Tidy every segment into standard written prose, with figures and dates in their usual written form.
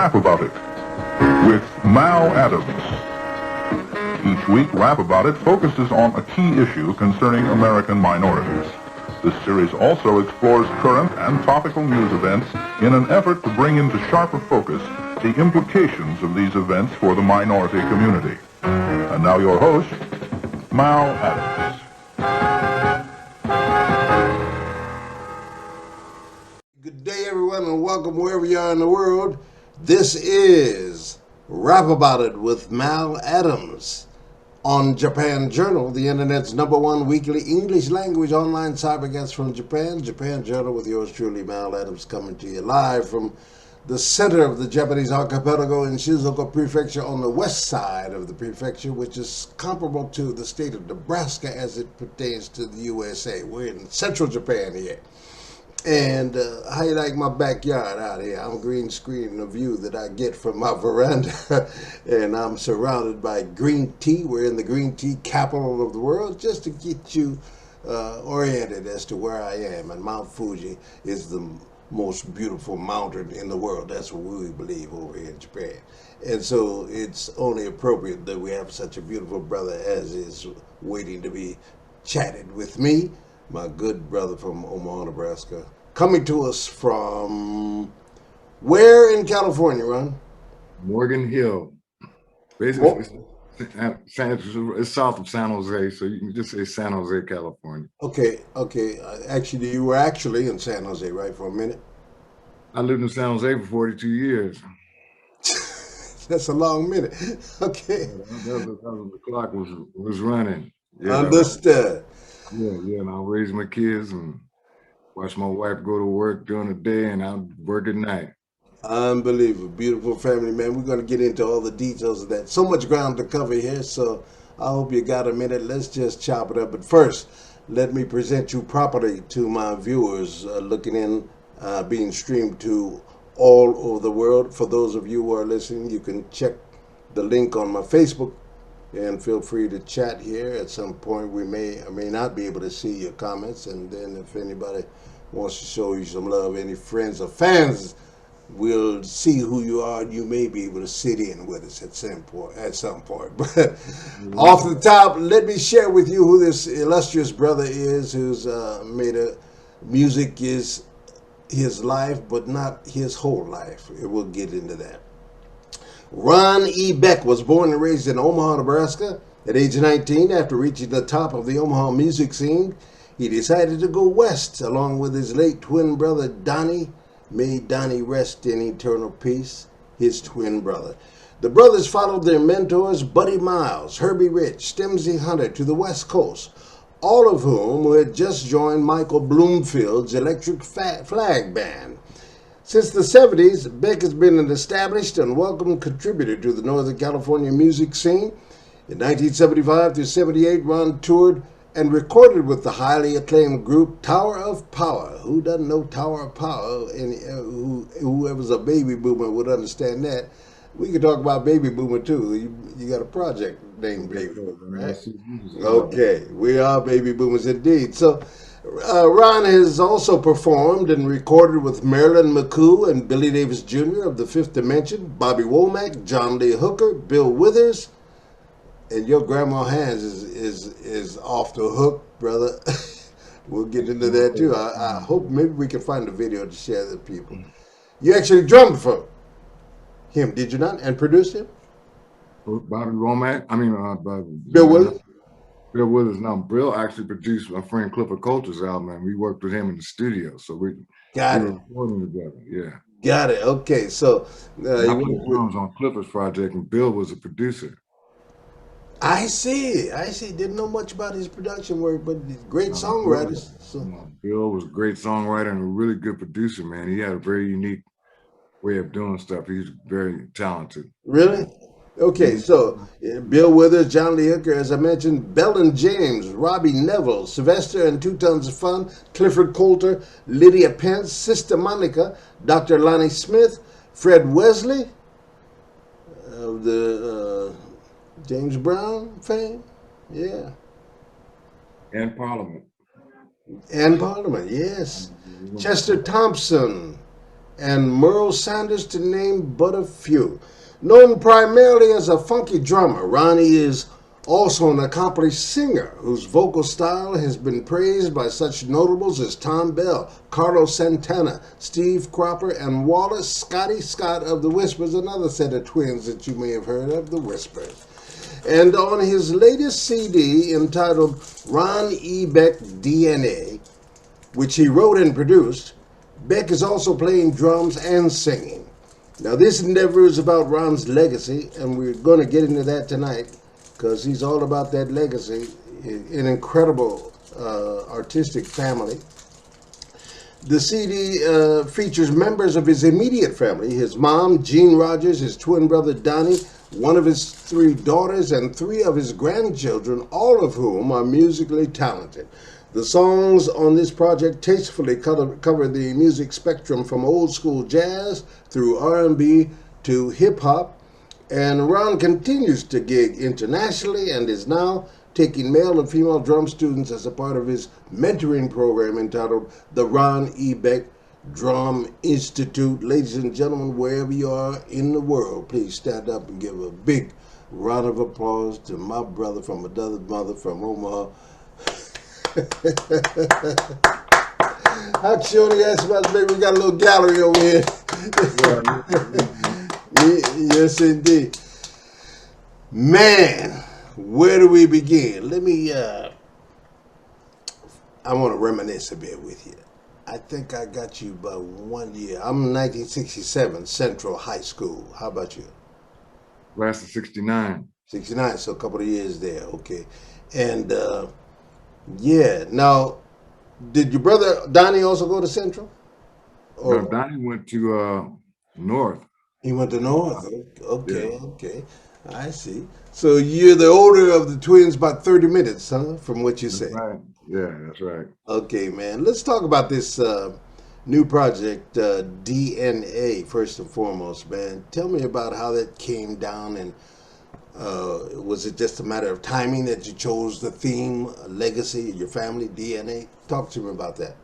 Rap About It with Mal Adams. Each week, Rap About It focuses on a key issue concerning American minorities. This series also explores current and topical news events in an effort to bring into sharper focus the implications of these events for the minority community. And now your host, Mal Adams. Good day, everyone, and welcome wherever you are in the world. This is Rap About It with Mal Adams on Japan Journal, the internet's #1 weekly English language online cybercast from Japan. Japan Journal with yours truly, Mal Adams, coming to you live from the center of the Japanese archipelago in Shizuoka Prefecture on the west side of the prefecture, which is comparable to the state of Nebraska as it pertains to the USA. We're in central Japan here. And how you like my backyard out here? I'm green screening the view that I get from my veranda, and I'm surrounded by green tea. We're in the green tea capital of the world, just to get you oriented as to where I am. And Mount Fuji is the most beautiful mountain in the world. That's what we believe over here in Japan. And so it's only appropriate that we have such a beautiful brother as is waiting to be chatted with me, my good brother from Omaha, Nebraska, coming to us from where in California, Ron? Morgan Hill. Basically, it's south of San Jose, so you can just say San Jose, California. Okay. Actually, you were actually in San Jose, right, for a minute? I lived in San Jose for 42 years. That's a long minute. Okay. The clock was running. Yeah, understood. And I raised my kids and watch my wife go to work during the day and I'd work at night. Unbelievable. Beautiful family, man. We're going to get into all the details of that. So much ground to cover here, so I hope you got a minute. Let's just chop it up. But first, let me present you properly to my viewers looking in, being streamed to all over the world. For those of you who are listening, you can check the link on my Facebook and feel free to chat here. At some point, we may or may not be able to see your comments. And then if anybody wants to show you some love, any friends or fans, we'll see who you are. You may be able to sit in with us at some point. But off the top, let me share with you who this illustrious brother is, who's made music is his life, but not his whole life. We'll get into that. Ron E. Beck was born and raised in Omaha, Nebraska. At age 19, after reaching the top of the Omaha music scene, he decided to go west along with his late twin brother, Donnie. May Donnie rest in eternal peace, his twin brother. The brothers followed their mentors, Buddy Miles, Herbie Rich, Stemsy Hunter, to the West Coast, all of whom had just joined Michael Bloomfield's Electric Flag Band. Since the 70s, Beck has been an established and welcome contributor to the Northern California music scene. In 1975 through 78, Ron toured and recorded with the highly acclaimed group Tower of Power. Who doesn't know Tower of Power? And whoever's a baby boomer would understand that. We could talk about Baby Boomer too. You got a project named Baby Boomer, right? Okay, we are Baby Boomers indeed. So Ron has also performed and recorded with Marilyn McCoo and Billy Davis Jr. of the Fifth Dimension, Bobby Womack, John Lee Hooker, Bill Withers, and your grandma Hands is off the hook, brother. We'll get into that too. I hope maybe we can find a video to share with people. You actually drummed for him, did you not? And produced him? Bobby Womack, Bill Withers? Bill Withers. No, Bill actually produced my friend Clifford Coulter's album, and we worked with him in the studio. So we were recording together. Yeah. Got it. Okay, so I played drums on Clifford's project, and Bill was a producer. I see. Didn't know much about his production work, but great songwriters. Bill was a great songwriter and a really good producer, man. He had a very unique way of doing stuff. He's very talented. Really? Okay, so Bill Withers, John Lee Hooker, as I mentioned, Bellin James, Robbie Neville, Sylvester and Two Tons of Fun, Clifford Coulter, Lydia Pence, Sister Monica, Dr. Lonnie Smith, Fred Wesley of the James Brown fame, yeah. And Parliament. And Parliament, yes. Chester Thompson, and Merle Sanders, to name but a few. Known primarily as a funky drummer, Ronnie is also an accomplished singer whose vocal style has been praised by such notables as Tom Bell, Carlos Santana, Steve Cropper, and Wallace. Scotty Scott of the Whispers, another set of twins that you may have heard of, the Whispers. And on his latest CD entitled Ron E. Beck DNA, which he wrote and produced, Beck is also playing drums and singing. Now, this endeavor is about Ron's legacy, and we're going to get into that tonight because he's all about that legacy. An incredible artistic family. The CD features members of his immediate family: his mom, Jean Rogers, his twin brother, Donnie, one of his three daughters, and three of his grandchildren, all of whom are musically talented. The songs on this project tastefully cover the music spectrum from old school jazz through R&B to hip hop, and Ron continues to gig internationally and is now taking male and female drum students as a part of his mentoring program entitled the Ron E. Beck Drum Institute. Ladies and gentlemen, wherever you are in the world, please stand up and give a big round of applause to my brother from another mother from Omaha. Actually, that's about baby. We got a little gallery over here. Yes, indeed. Man, where do we begin? Let me, I want to reminisce a bit with you. I think I got you by 1 year. I'm 1967, Central High School. How about you? Class of 69. 69, so a couple of years there. Okay. And, yeah. Now, did your brother Donnie also go to Central? Or Donnie went to North. He went to North. Okay, yeah. Okay. I see. So you're the older of the twins, about 30 minutes, huh? From what you say. Right. Yeah, that's right. Okay, man. Let's talk about this new project, DNA, first and foremost, man. Tell me about how that came down, and was it just a matter of timing that you chose the theme, legacy, your family, DNA? Talk to me about that.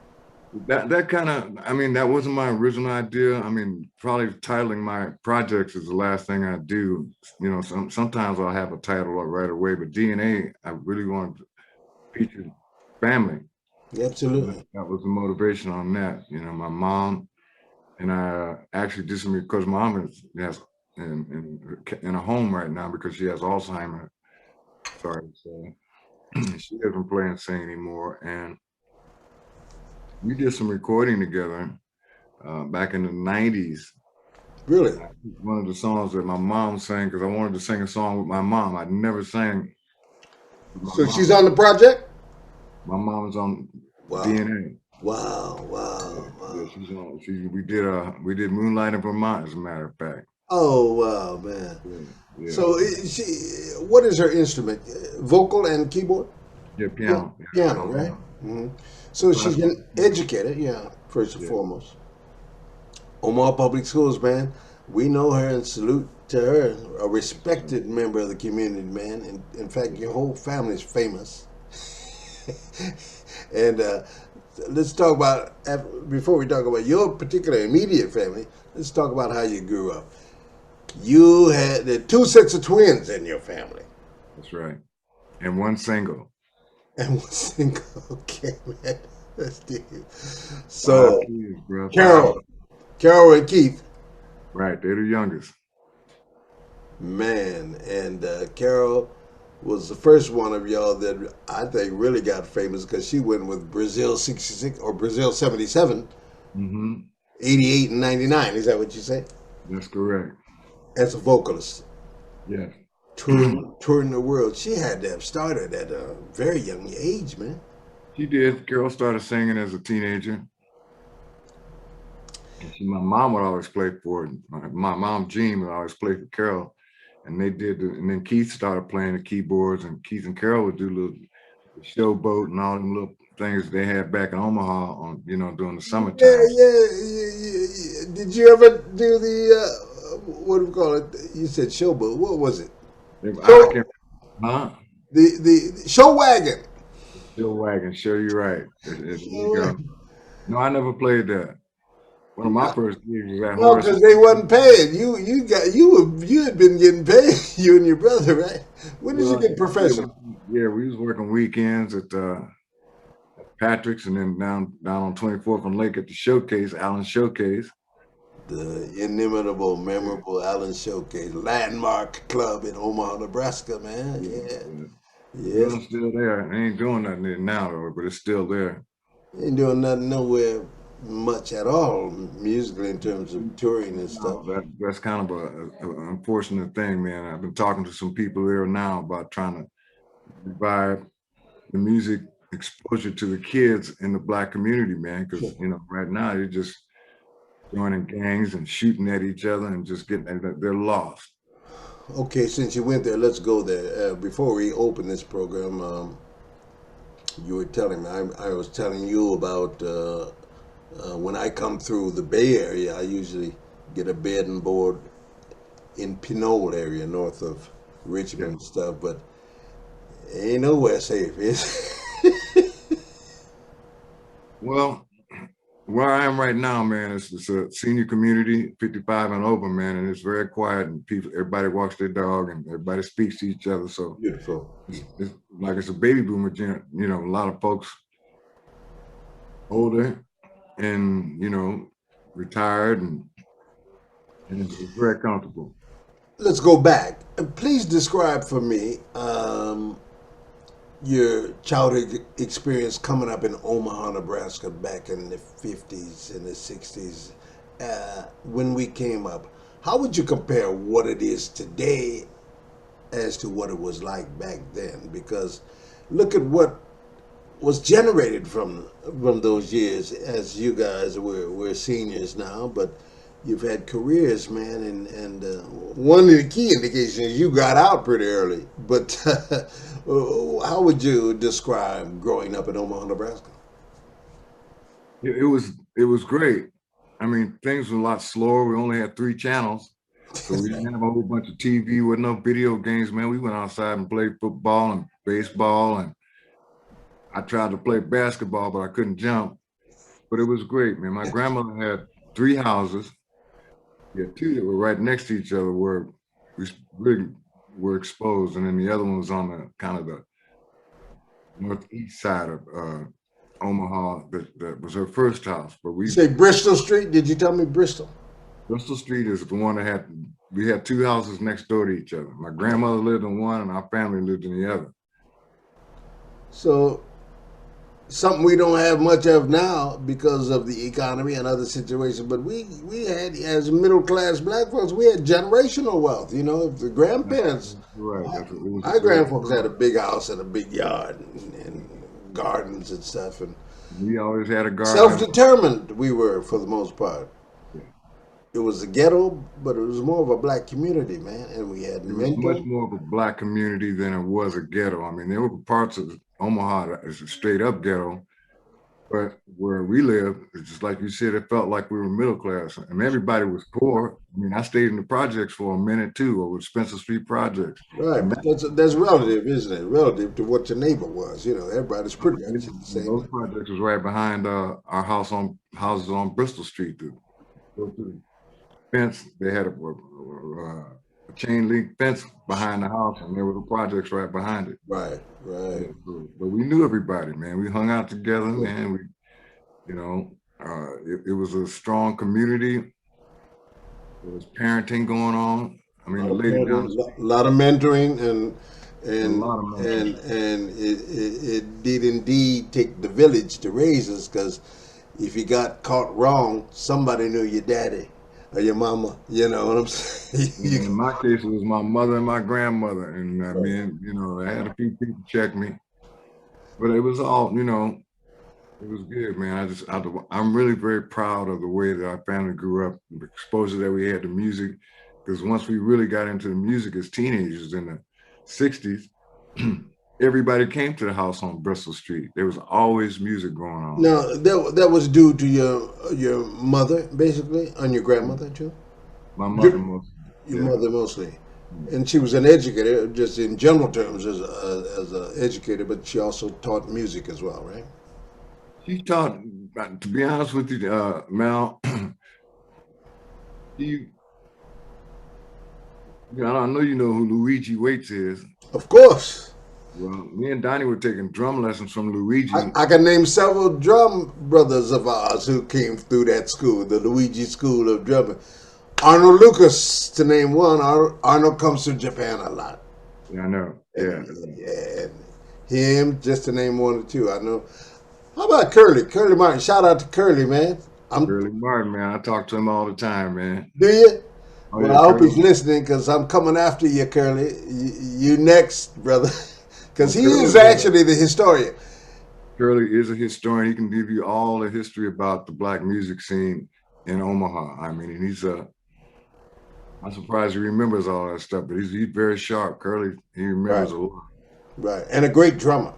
That kind of, I mean, that wasn't my original idea. I mean, probably titling my projects is the last thing I do. You know, sometimes I'll have a title right away, but DNA, I really wanted to feature family. Absolutely. That was the motivation on that. You know, my mom and I actually did some, because mom is in a home right now because she has Alzheimer's. Sorry to say. She doesn't play and sing anymore. And we did some recording together back in the 90s. Really? One of the songs that my mom sang, because I wanted to sing a song with my mom. I'd never sang. So she's on the project? My mom is on Wow. DNA. Wow, wow, wow. Yeah, she's on. We did Moonlight in Vermont, as a matter of fact. Oh wow, man. Yeah. So what is her instrument? Vocal and keyboard? Yeah, piano. Yeah, piano, right? Mm-hmm. So she's been educated, yeah, first and foremost. Omaha Public Schools, man. We know her and salute to her. A respected member of the community, man. And in fact, your whole family is famous. And let's talk about, before we talk about your particular immediate family, let's talk about how you grew up. You had the two sets of twins in your family. That's right. And one single. And one single. Okay, man. That's deep. So, Kids, Carol and Keith. Right, they're the youngest. Man, and Carol was the first one of y'all that I think really got famous because she went with Brazil 66 or Brazil 77, 88 and 99. Is that what you say? That's correct. As a vocalist. Yes. Touring the world. She had to have started at a very young age, man. She did. Carol started singing as a teenager. My mom would always play for her. My mom, Jean, would always play for Carol. And they did, and then Keith started playing the keyboards, and Keith and Carol would do little showboat and all them little things they had back in Omaha on, during the summertime. Yeah. Did you ever do the, what do we call it? You said showboat. What was it? The show wagon. Show wagon. Show you right. There you go. No, I never played that. One of my first gigs was at No, Horace. because they wasn't paying. You had been getting paid. You and your brother, right? When did you Well, get professional? yeah, we was working weekends at Patrick's, and then down on 24th and Lake at the Showcase, Allen Showcase. The inimitable, memorable Allen Showcase, landmark club in Omaha, Nebraska, man. Yeah, Yeah. yeah. The Yes. building's still there. They ain't doing nothing there now, though, but it's still there. Ain't doing nothing nowhere much at all musically in terms of touring and stuff. No, that's kind of an unfortunate thing, man. I've been talking to some people there now about trying to revive the music exposure to the kids in the Black community, man. Because right now you're just joining gangs and shooting at each other and just they're lost. Okay, since you went there, let's go there. Before we open this program, you were telling me, I was telling you about when I come through the Bay Area, I usually get a bed and board in Pinole area, north of Richmond and stuff, but ain't nowhere safe, is Well, where I am right now, man, it's a senior community, 55 and over, man, and it's very quiet, and everybody walks their dog, and everybody speaks to each other. So Beautiful. it's like it's a baby boomer gen. A lot of folks older and retired, and it's very comfortable. Let's go back. Please describe for me your childhood experience coming up in Omaha, Nebraska back in the 50s and the 60s when we came up. How would you compare what it is today as to what it was like back then? Because look at what was generated from those years. As you guys we're seniors now, but you've had careers, man, and one of the key indications you got out pretty early. But how would you describe growing up in Omaha, Nebraska? It was great. I mean, things were a lot slower. We only had 3 channels. So we didn't have a whole bunch of TV with no video games, man. We went outside and played football and baseball, and I tried to play basketball, but I couldn't jump. But it was great, man. My grandmother had 3 houses. Yeah, 2 that were right next to each other where we really were exposed, and then the other one was on the kind of the northeast side of Omaha. That was her first house. But You say Bristol Street? Did you tell me Bristol? Bristol Street is the one that we had 2 houses next door to each other. My grandmother lived in one, and our family lived in the other. So something we don't have much of now because of the economy and other situations. But we had, as middle class black folks, we had generational wealth. If the grandparents, Right. my grandfolks had a big house and a big yard and gardens and stuff, and We always had a garden. self-determined we were for the most part. Yeah. It was a ghetto, but it was more of a black community, man, and we had It was much mental. more of a black community than it was a ghetto. I mean, there were parts of Omaha that is a straight up ghetto, but where we lived, it's just like you said, it felt like we were middle class, and everybody was poor. I mean, I stayed in the projects for a minute too, over Spencer Street projects. Right, but that's relative, isn't it? Relative to what your neighbor was. Everybody's pretty much in the same. Those projects was right behind our houses on Bristol Street. To go through the fence, they had a chain link fence behind the house, and there were the projects right behind it. Right, right. Yeah, but we knew everybody, man. We hung out together, man. It was a strong community. There was parenting going on. I mean, the lady down the street, A lot of mentoring and a lot of mentoring. and it did indeed take the village to raise us, because if you got caught wrong, somebody knew your daddy or your mama. You know what I'm saying? In my case, it was my mother and my grandmother, and I mean, I had a few people check me, but it was all, it was good, man. I'm really very proud of the way that our family grew up, the exposure that we had to music, because once we really got into the music as teenagers in the 60s, everybody came to the house on Bristol Street. There was always music going on. Now that was due to your mother, basically, and your grandmother too. My mother mostly. Your mother mostly, and she was an educator, just in general terms, as an educator, but she also taught music as well, right? She taught, to be honest with you, Mal, You, I know you know who Luigi Waits is. Of course. Well, me and Donnie were taking drum lessons from Luigi. I can name several drum brothers of ours who came through that school, the Luigi School of Drumming. Arnold Lucas, to name one. Arnold comes to Japan a lot. Yeah, I know. Yeah. And him, just to name one or two. I know. How about Curly? Curly Martin. Shout out to Curly, man. Curly Martin, man. I talk to him all the time, man. Do you? Oh, Well, yeah, I hope Curly. he's listening because I'm coming after you, Curly. You next, brother. Because Well, he is actually the historian. Curly is a historian. He can give you all the history about the black music scene in Omaha. I mean, I'm surprised he remembers all that stuff, but he's very sharp. Curly, he remembers Right. a lot. Right. And a great drummer.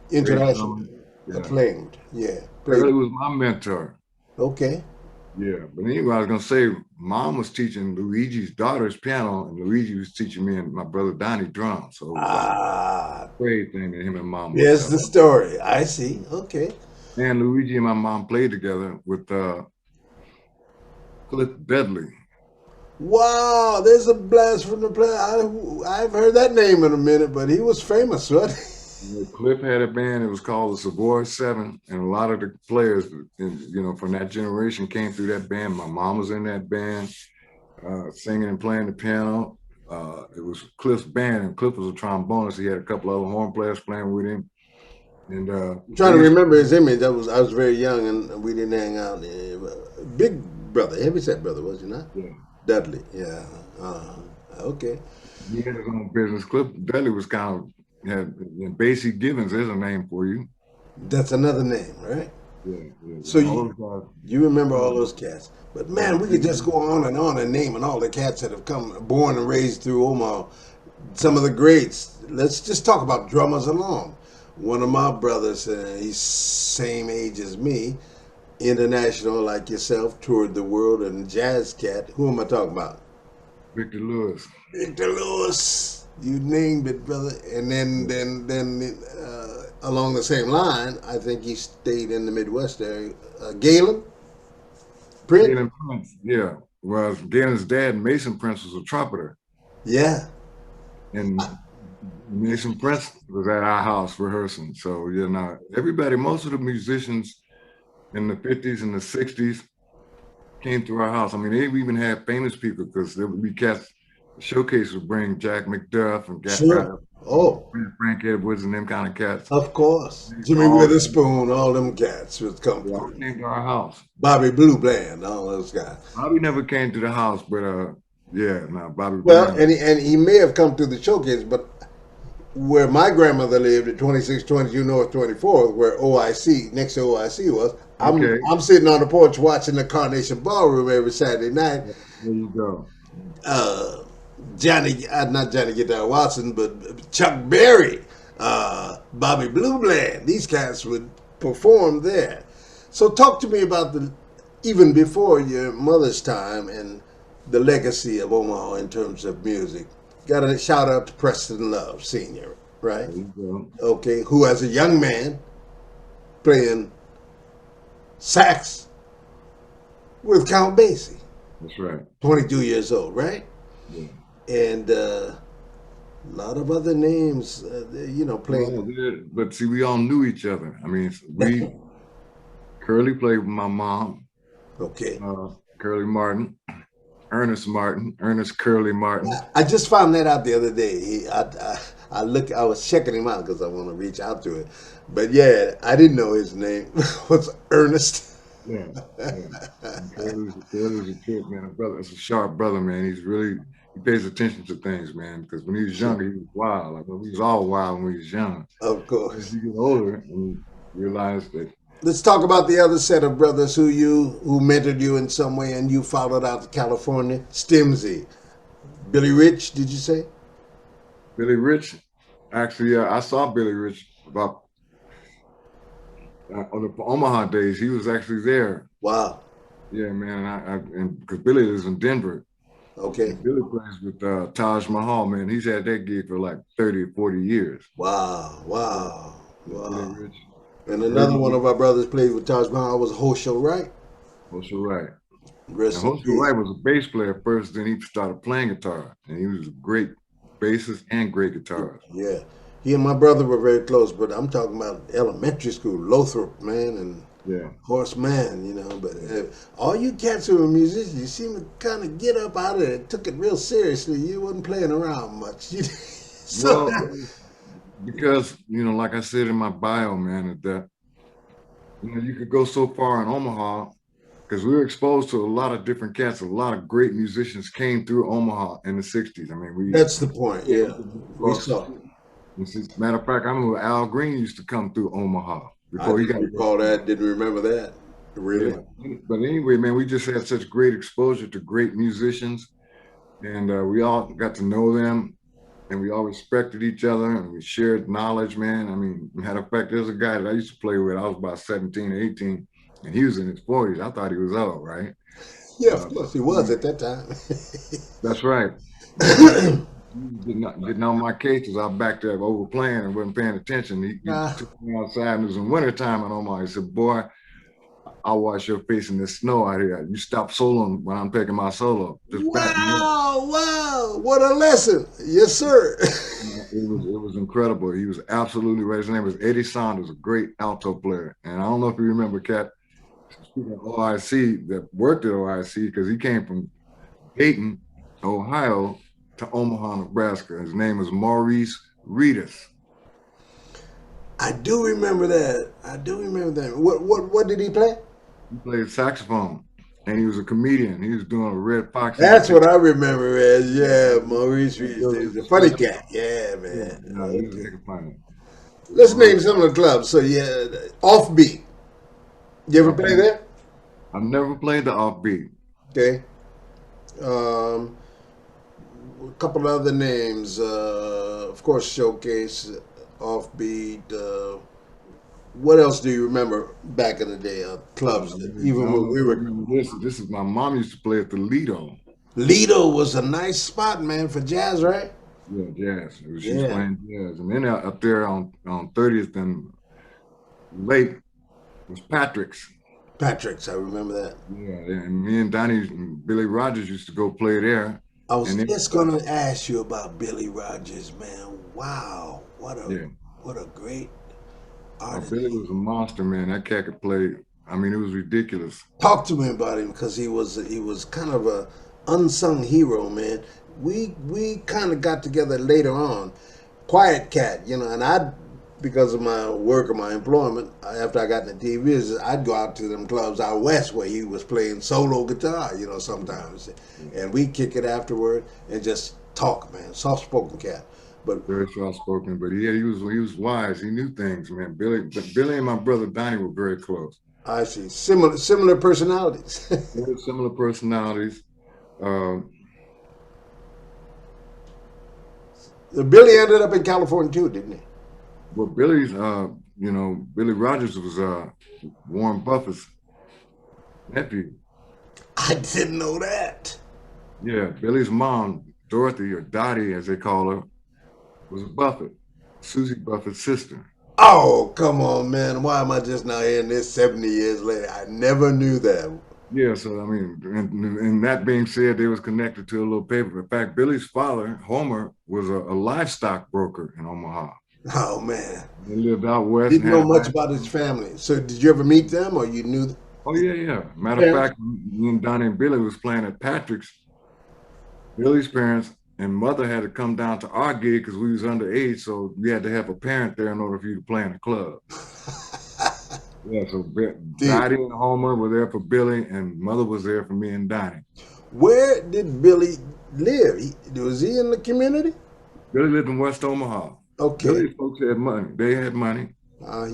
Great International. drummer. Yeah. Acclaimed. Yeah. Curly Played. was my mentor. Okay. Yeah. But anyway, I was going to say, Mom was teaching Luigi's daughter's piano, and Luigi was teaching me and my brother Donnie drums. So it was like Ah, a great thing that him and Mom worked there's out. the story. I see. Okay. And Luigi and my mom played together with Cliff Bedley. Wow, there's a blast from the play. I've heard that name in a minute, but he was famous, right? Cliff had a band. It was called the Savoy Seven, and a lot of the players, from that generation came through that band. My mom was in that band, singing and playing the piano. It was Cliff's band, and Cliff was a trombonist. He had a couple other horn players playing with him. And I'm trying to remember his image. I was very young and we didn't hang out. Big brother, heavyset brother, was he not? Yeah. Dudley. Yeah. Okay. He had his own business. Cliff Bedley was kind of Basie Givens is a name for you. That's another name, right? Yeah. So you remember all those cats. But man, we could just go on and naming all the cats that have come born and raised through Omaha. Some of the greats. Let's just talk about drummers alone. One of my brothers, he's same age as me, international like yourself, toured the world and jazz cat. Who am I talking about? Victor Lewis. Victor Lewis. You named it, brother. And then along the same line, I think he stayed in the Midwest area. Galen Prince. Galen Prince, yeah. Well, Galen's dad, Mason Prince, was a trumpeter. Yeah. And Mason Prince was at our house rehearsing. So, everybody, most of the musicians in the 50s and the 60s came through our house. I mean, they even had famous people because there would be cats. The showcase would bring Jack McDuff and Frank Edwards and them kind of cats. Of course. Jimmy Witherspoon, all them cats would come through. Came to our house. Bobby Blue Bland, all those guys. Bobby never came to the house, but Bobby. Well, and he may have come through the showcase, but where my grandmother lived at 2622 North 24th, where OIC, next to OIC was, I'm sitting on the porch watching the Carnation Ballroom every Saturday night. There you go. Not Johnny Guitar Watson, but Chuck Berry, Bobby Blue Bland. These guys would perform there. So talk to me about even before your mother's time and the legacy of Omaha in terms of music. Got a shout out to Preston Love Sr., right? Okay, who as a young man playing sax with Count Basie. That's right. 22 years old, right? Yeah. And a lot of other names, playing. Yeah, but see, we all knew each other. I mean, Curly played with my mom. Okay. Curly Martin. Ernest Curly Martin. I just found that out the other day. I was checking him out because I want to reach out to it. But yeah, I didn't know his name was Ernest. Yeah. Curly's a kid, man. It's a sharp brother, man. He pays attention to things, man. Because when he was younger, he was wild. Like, we was all wild when we was young. Of course. As you get older, and you realize that. Let's talk about the other set of brothers who mentored you in some way and you followed out to California. Stimsy. Billy Rich, did you say? Billy Rich, actually, I saw Billy Rich about on the Omaha days. He was actually there. Wow. Yeah, man. And because Billy lives in Denver. Okay. And Billy plays with Taj Mahal, man. He's had that gig for like 30 or 40 years. Wow. Billy Rich. And another one of our brothers played with Taj Mahal was Hosho, right? Hosho, right. Rest And in Jose peace. Wright was a bass player first, then he started playing guitar, and he was a great bassist and great guitarist. Yeah. He and my brother were very close, but I'm talking about elementary school, Lothrop, man, and Yeah. Horseman, you know. But all you cats who were musicians, you seem to kind of get up out of it, took it real seriously. You wasn't playing around much. So, Well, because like I said in my bio, man, that you could go so far in Omaha because we were exposed to a lot of different cats. A lot of great musicians came through Omaha in the '60s. I mean, that's the point, yeah. We across the saw. street. Matter of fact, I remember Al Green used to come through Omaha I before he didn't got recall arrested. that, didn't remember that. Really? Yeah. But anyway, man, we just had such great exposure to great musicians, and we all got to know them, and we all respected each other, and we shared knowledge, man. I mean, matter of fact, there's a guy that I used to play with. I was about 17, 18, and he was in his 40s. I thought he was old, right? Yeah, of Uh, course he was at that time. that's right. But he was getting on my cases. I was back there overplaying and wasn't paying attention. He Ah, took me outside, and it was in wintertime, and Omaha. He said, "Boy, I'll wash your face in the snow out here. You stop soloing when I'm taking my solo. Just back me up." wow, wow, what a lesson. Yes, sir. It was incredible. He was absolutely right. His name was Eddie Saunders, a great alto player. And I don't know if you remember, Cat, speaking of OIC, that worked at OIC because he came from Dayton, Ohio, to Omaha, Nebraska. His name was Maurice Reedus. I do remember that. I do remember that. What did he play? He played saxophone, and he was a comedian. He was doing a Red Fox That's what imitation. I remember as, yeah, Maurice Reed. He's a funny cat. Yeah, Yeah, man. no, he was a Okay. heck of fun. Let's name some of the clubs. So, yeah, Offbeat. You ever play Offbeat. there? I've never played the offbeat. Okay. Um, a couple other names. Of course, Showcase, Offbeat. What else do you remember back in the day? Clubs that I even don't when know if we you were. remember this. This is my mom used to play at the Lido. Lido was a nice spot, man, for jazz, right? Yeah, jazz. She was Yeah. playing jazz. And then up there on 30th and Lake was Patrick's. Patrick's, I remember that. Yeah, and me and Donnie and Billy Rogers used to go play there. I was And then just gonna ask you about Billy Rogers, man. Wow, yeah, what a great artist. Billy was a monster, man. That cat could play. I mean, it was ridiculous. Talk to me about him because he was kind of a unsung hero, man. We kind of got together later on. Quiet cat, you know, and I because of my work or my employment, after I got in the TV, I'd go out to them clubs out west where he was playing solo guitar, you know, sometimes, and we kick it afterward and just talk, man. Soft spoken cat, but Very soft spoken, but yeah, he was wise. He knew things, man. Billy and my brother Donnie were very close. I see similar personalities. Very similar personalities. Um, Billy ended up in California too, didn't he? Well, Billy Rogers was Warren Buffett's nephew. I didn't know that. Yeah, Billy's mom, Dorothy or Dottie, as they call her, was a Buffett, Susie Buffett's sister. Oh, come on, man. Why am I just now hearing this 70 years later? I never knew that. Yeah, so I mean, and that being said, they was connected to a little paper. In fact, Billy's father, Homer, was a livestock broker in Omaha. Oh, man. They lived out west and Didn't had know much livestock. about his family. So did you ever meet them or you knew them? Oh yeah, yeah. Matter of Parents? fact, me and Donnie and Billy was playing at Patrick's. Billy's parents and mother had to come down to our gig because we was underage, so we had to have a parent there in order for you to play in the club. Yeah, so Dude, Dottie and Homer were there for Billy, and mother was there for me and Donnie. where did Billy live? Was he in the community? Billy lived in West Omaha. Okay. Billy's folks had money. They had money. I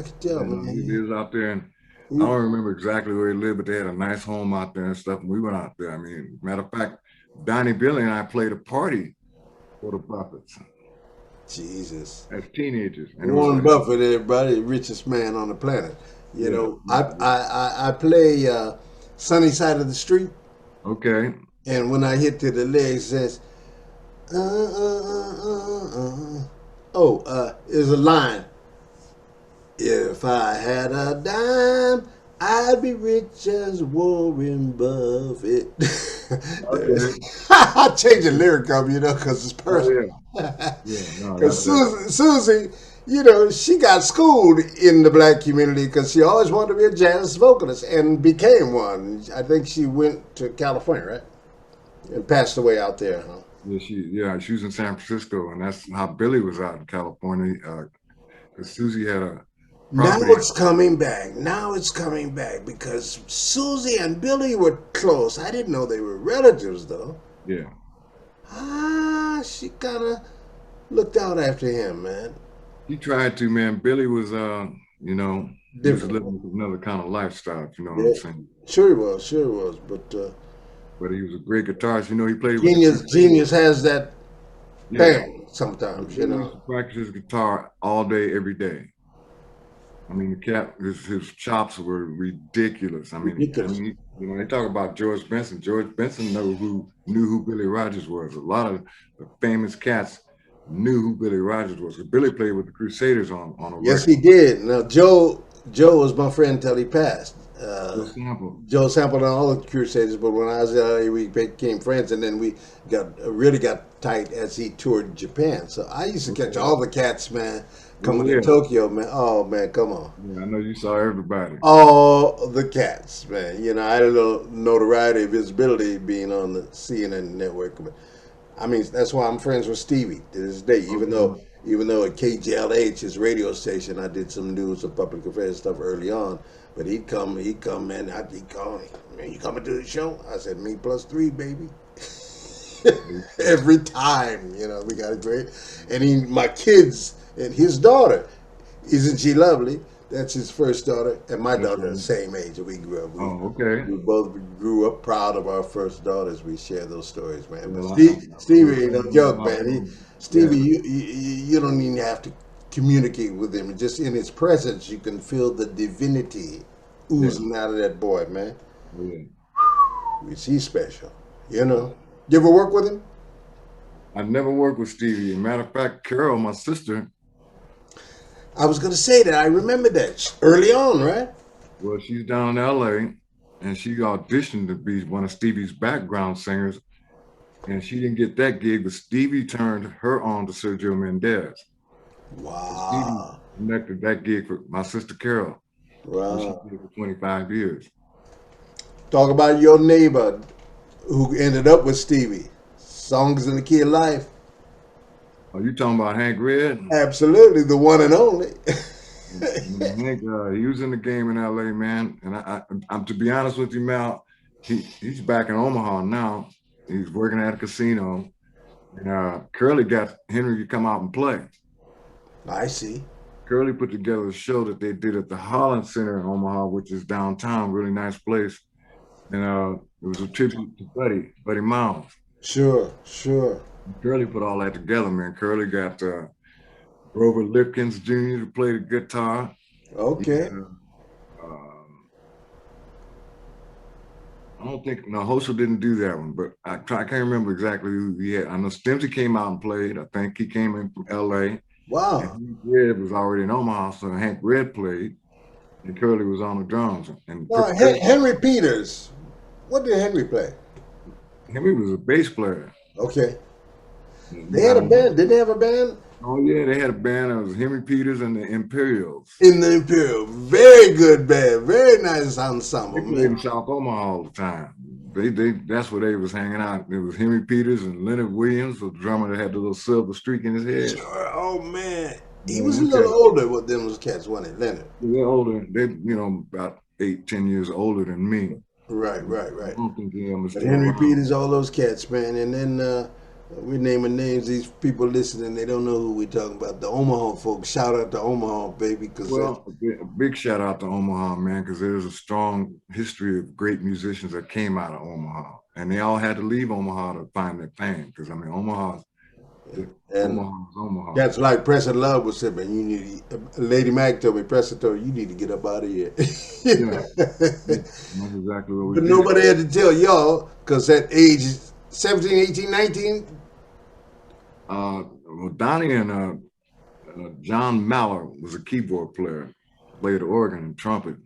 could tell, And he man. was out there, and I He- don't remember exactly where he lived, but they had a nice home out there and stuff. And we went out there. I mean, matter of fact, Donnie, Billy, and I played a party for the Buffetts Jesus. as teenagers. And it was Warren Buffett, everybody, richest man on the planet. You yeah. know, I play Sunny Side of the Street, Okay. and when I hit to the legs, it says, uh. There's a line. If I had a dime I'd be rich as Warren Buffett. Okay. I change the lyric up, because it's Oh personal. yeah. Yeah. No, Because that Susie, she got schooled in the black community because she always wanted to be a jazz vocalist and became one. I think she went to California, right? And passed away out there, huh? she was in San Francisco, and that's how Billy was out in California. Because Susie had a Now property. it's coming back. Now it's coming back because Susie and Billy were close. I didn't know they were relatives, though. Yeah. She kind of looked out after him, man. He tried to, man. Billy was, you know, he was Different. living another kind of lifestyle, if you know what I'm Yeah, saying. sure he was, sure he was. But But he was a great guitarist. You know, he played with the Crusaders. genius has that Yeah. thing sometimes, Billy used to practice his guitar all day, every day. I mean, the cat, his chops were ridiculous. Ridiculous. They talk about George Benson. George Benson knew who Billy Rogers was. A lot of the famous cats knew who Billy Rogers was. Billy played with the Crusaders on a Yes, record. he did. Now Joe was my friend until he passed. Joe Sample. Joe sampled on all the Crusaders, but when I was there, we became friends, and then we really got tight as he toured Japan. So I used to catch all the cats, man, Oh coming to yeah, Tokyo, man. Oh man, come on. yeah. I know you saw everybody. All the cats, man. I had a little notoriety, visibility being on the CNN network. But I mean, that's why I'm friends with Stevie to this day. Okay. Even though at KJLH, his radio station, I did some news and public affairs stuff early on. But he'd come, man. He'd call me, man. You coming to the show? I said, me plus three, baby. Every time, we got a great. And my kids and his daughter, isn't she lovely? That's his first daughter, and my That's daughter are right. the same age. We grew up. Oh, okay. We both grew up proud of our first daughters. We share those stories, man. But Well, I Stevie was ain't no thinking joke, about man. them. Stevie, Yeah, you don't even have to communicate with him. Just in his presence, you can feel the divinity yeah, oozing out of that boy, man. yeah. He's special, You ever work with him? I never worked with Stevie. Matter of fact, Carol, my sister, I was gonna say that. I remember that early on, right? well, she's down in LA and she auditioned to be one of Stevie's background singers. And she didn't get that gig, but Stevie turned her on to Sergio Mendez. So Stevie Wow, connected that gig for my sister Carol, who she wow. did for 25 years. Talk about your neighbor who ended up with Stevie. Songs in the Key of Life. Are you talking about Hank Red? Absolutely, the one and only. Hank, he was in the game in LA, man. And I'm to be honest with you, Mal, he's back in Omaha now. He's working at a casino. And Curly got Henry to come out and play. I see. Curly put together a show that they did at the Holland Center in Omaha, which is downtown, really nice place. And it was a tribute to Buddy Miles. Sure, sure. Curly put all that together, man. Curly got Grover Lipkins Jr. to play the guitar. Okay. I don't think Hosso didn't do that one, but I can't remember exactly who he had. I know Stimsy came out and played. I think he came in from LA. Wow. And Hank Red was already in Omaha, so Hank Red played, and Curly was on the drums. And Henry Peters. What did Henry play? Henry was a bass player. Okay. They had a band. Did they have a band? Oh yeah, they had a band. It was Henry Peters and the Imperials. In the Imperial. Very good band. Very nice ensemble, They played in man. South Omaha all the time. That's where they was hanging out. It was Henry Peters and Leonard Williams, the drummer that had the little silver streak in his head. Sure. Oh, man. He Yeah, was a little older with them was cats, wasn't he, Leonard? they're older. They're about 8-10 years older than me. Right. I don't think they ever But still Henry around. Peters, all those cats, man. And then we're naming names. These people listening, they don't know who we're talking about. The Omaha folks. Shout out to Omaha, baby. Cause Well, a big shout out to Omaha, man, because there's a strong history of great musicians that came out of Omaha, and they all had to leave Omaha to find their thing. Because Omaha's Omaha. cats like Preston Love was saying, man, you need. Lady Mac told me, Preston told me, you need to get up out of here. Yeah, that's exactly what we But did. nobody had to tell y'all, because at age 17, 18, 19. Well, Donnie and John Maller was a keyboard player, played the organ and trumpet.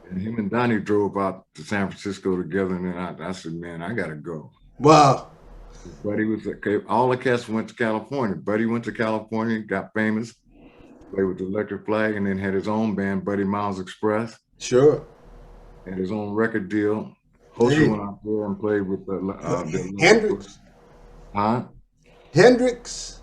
And him and Donnie drove out to San Francisco together, and then I said, man, I gotta go. Wow. Buddy was okay. All the cats went to California. Buddy went to California, got famous, played with the Electric Flag, and then had his own band, Buddy Miles Express, Sure. had his own record deal. Hosher Hey, went out there and played with the Electric Flag. Hendrix. Huh? Hendrix.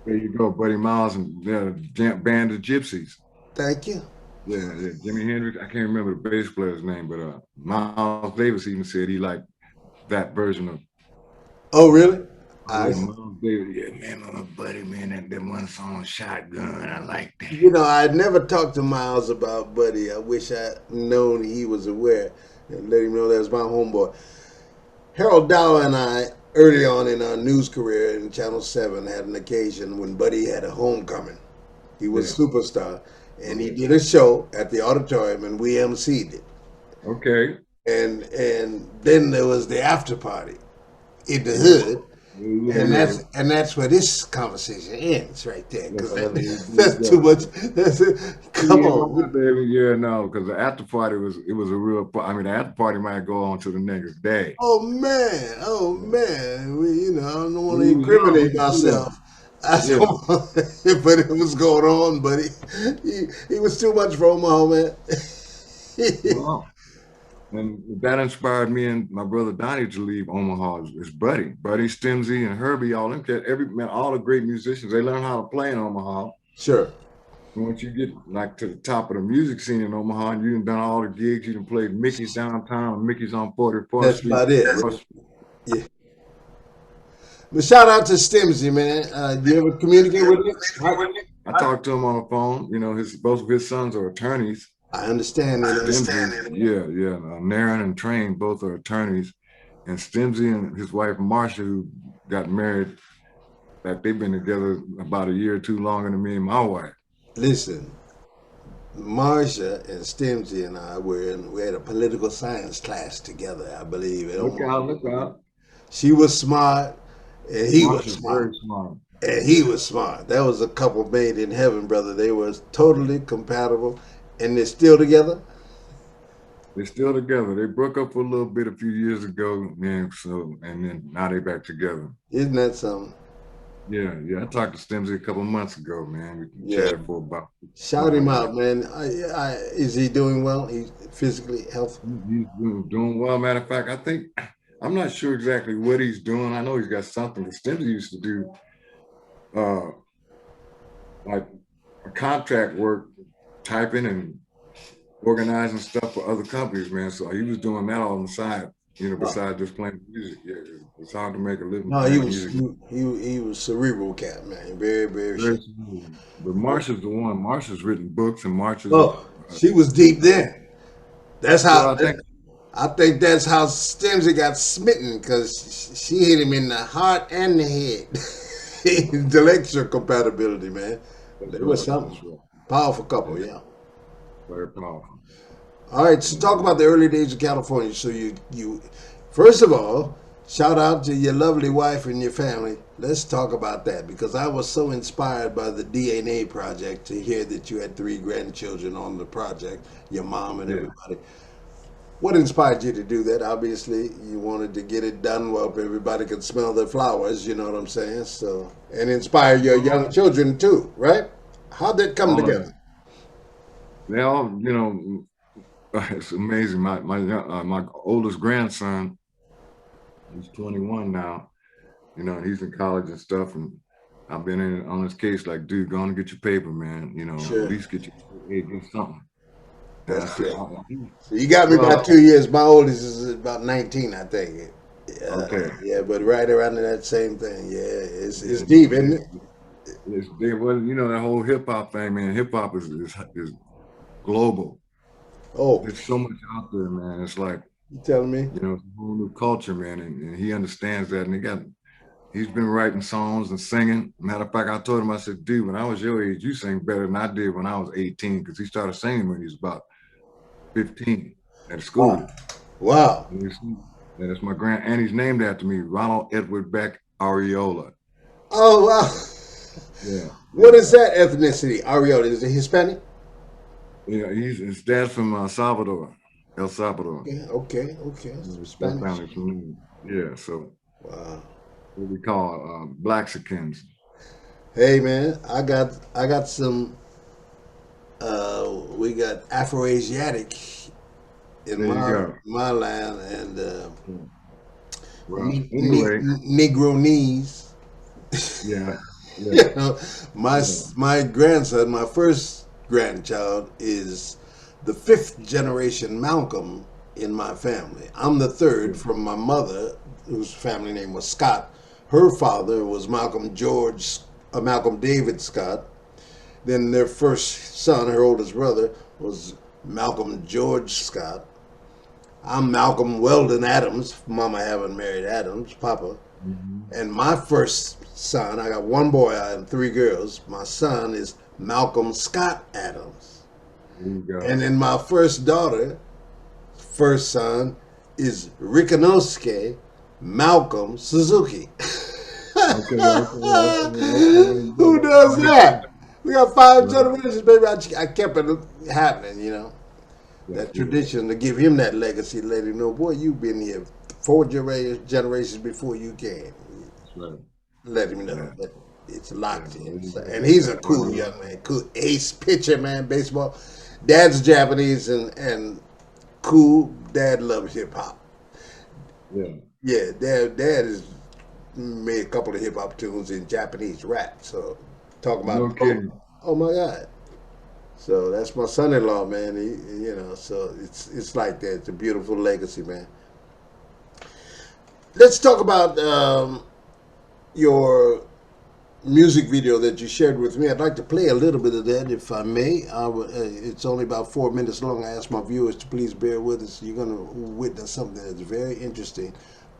There you go, Buddy Miles and the band of Gypsies. Thank you. Yeah, Jimi Hendrix. I can't remember the bass player's name, but Miles Davis even said he liked that version of. Oh, really? Yeah, Miles Davis. Yeah, man, my buddy, man, that one song, Shotgun. I like that. You know, I'd never talked to Miles about Buddy. I wish I'd known he was aware and let him know that was my homeboy. Harold Dollar and I, early on in our news career in Channel 7, had an occasion when Buddy had a homecoming. He was superstar, and he did a show at the auditorium, and we emceed it. Okay. And then there was the after party in the hood. And that's where this conversation ends right there, because that's too much. Come on, baby. Yeah, no, because the after party was a real. I mean, the after party might go on to the next day. Oh man, I don't want to incriminate myself. But it was going on, buddy. He was too much for Omaha, man. Wow. And that inspired me and my brother Donnie to leave Omaha. His Buddy, Stimsy, and Herbie, all them cats, all the great musicians, they learn how to play in Omaha. Sure. And once you get like to the top of the music scene in Omaha, and you've done all the gigs, you can play Mickey's downtown, and Mickey's on 44th That's Street. about it. Yeah. But shout out to Stimsy, man. Do you ever communicate with him? I talked to him on the phone. You know, both of his sons are attorneys. I understand that. Yeah. Naren and Train both are attorneys, and Stimsy and his wife Marsha, who got married, like they've been together about a year or two longer than me and my wife. Listen, Marsha and Stimsy and I we had a political science class together, I believe. Look out. She was smart, and he was smart. Very smart. And he was smart. That was a couple made in heaven, brother. They were totally compatible. And they're still together? They're still together. They broke up for a little bit a few years ago, man. And then now they're back together. Isn't that something? Yeah. I talked to Stimsy a couple of months ago, man. We chatted for about. Shout him out, man. Is he doing well? He's physically healthy? He's doing well. Matter of fact, I'm not sure exactly what he's doing. I know he's got something. Stimsy used to do like a contract work, typing and organizing stuff for other companies, man. So he was doing that on the side, besides just playing music. Yeah, it's hard to make a living. No, he was cerebral cat, man. Very, very smooth. But Marsha's the one. Marsha's written books, and Marsha's. She was deep then. That's how. I think that's how Stimsy got smitten, because she hit him in the heart and the head. Intellectual compatibility, man. There was something. Powerful couple, yeah. Very powerful. All right, so talk about the early days of California. So you first of all, shout out to your lovely wife and your family. Let's talk about that, because I was so inspired by the DNA project to hear that you had 3 grandchildren on the project, your mom and everybody. What inspired you to do that? Obviously, you wanted to get it done while everybody could smell the flowers, you know what I'm saying? So, and inspire your young children too, right? How'd that come together? They all, it's amazing. My oldest grandson, he's 21 now, he's in college and stuff, and I've been on his case like, dude, go on and get your paper, man. Sure. At least get something. That's great. So you got me by 2 years. My oldest is about 19, I think. Okay. Yeah, but right around that same thing. Yeah, it's deep, isn't it? It's deep. Well, that whole hip hop thing, man. Hip hop is global. Oh, there's so much out there, man. It's like, you telling me? It's a whole new culture, man, and he understands that, and he's been writing songs and singing. Matter of fact, I told him, I said, dude, when I was your age, you sang better than I did when I was 18, because he started singing when he was about 15 at school. Wow. And it's my and he's named after me, Ronald Edward Beck Areola. Oh, wow. Yeah. What is that ethnicity, Areola? Is it Hispanic? Yeah, his dad's from Salvador, El Salvador. Yeah, okay. Some That Spanish. family's from there. Yeah, so Wow. what we call Blaxicans. Hey man, I got some. We got Afro-Asiatic in There you go. my land, and Yeah. Well, anyway, Negronese. yeah, You yeah, know, my yeah. my grandson, my first grandchild, is the fifth generation Malcolm in my family. I'm the third Yeah. from my mother, whose family name was Scott. Her father was Malcolm David Scott. Then their first son, her oldest brother, was Malcolm George Scott. I'm Malcolm Weldon Adams, Mama having married Adams, Papa. Mhm. And my first son, I got one boy and three girls. My son is Malcolm Scott Adams. There you And go. then my first daughter, first son, is Rikanosuke Malcolm Suzuki. Okay, okay. Who does that? We got five Well, generations, baby. I kept it happening, you know. that's That good. tradition to give him that legacy, let him know, boy, you've been here four generations before you came. That's right. Let him know Yeah, that it's yeah. locked So in. you And he's a that's why cool we, young man, cool ace pitcher, man, baseball. Dad's Japanese and cool. Dad loves hip hop. yeah. Yeah, dad has made a couple of hip hop tunes in Japanese rap. So talk about No kidding. oh my god. So that's my son-in-law, man. So it's like that. It's a beautiful legacy, man. Let's talk about your music video that you shared with me. I'd like to play a little bit of that, if I may. It's only about 4 minutes long. I ask my viewers to please bear with us. You're going to witness something that's very interesting.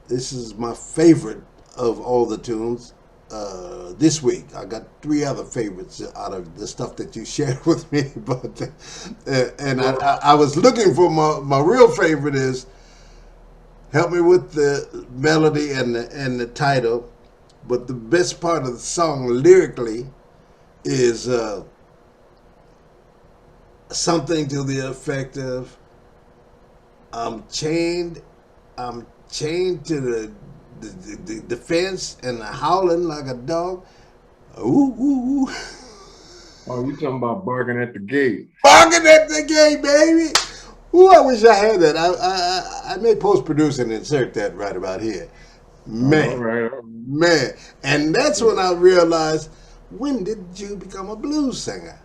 This is my favorite of all the tunes. This week, I got three other favorites out of the stuff that you shared with me. But and Well, I was looking for my real favorite is help me with the melody and the title. But the best part of the song lyrically is something to the effect of I'm chained, I'm chained to the fence and howling like a dog. Ooh, ooh, ooh. oh, you talking about barking at the gate? Barking at the gate, baby. Ooh, I wish I had that. I may post produce and insert that right about here. Oh, all Man, right. All right. man. And that's Yeah. when I realized, when did you become a blues singer?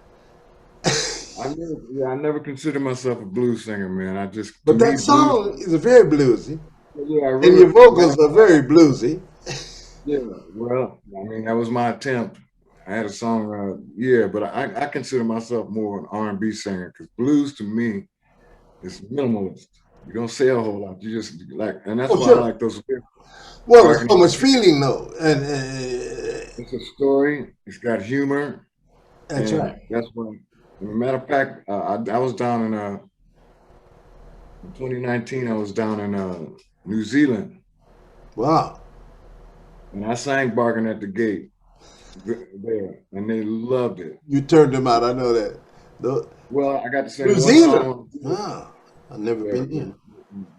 I never considered myself a blues singer, man. To But me, that blues. song is very bluesy, Yeah, I and wrote your it. vocals are very bluesy. Yeah, well, I mean, that was my attempt. I had a song, yeah, but I consider myself more an R&B singer because blues to me is minimalist. You don't say a whole lot. You just like, and that's Oh, why I sure. like those lyrics, Well, it's barking so at the much gate. feeling, though, and It's a story. It's got humor, that's and right. that's when. As a matter of fact, I was down in 2019. I was down in New Zealand, Wow, and I sang "Barking at the Gate" there, and they loved it. you turned them out. I know that. The, Well, I got to sing New one Zealand. song. Ah, I've never Yeah, been here.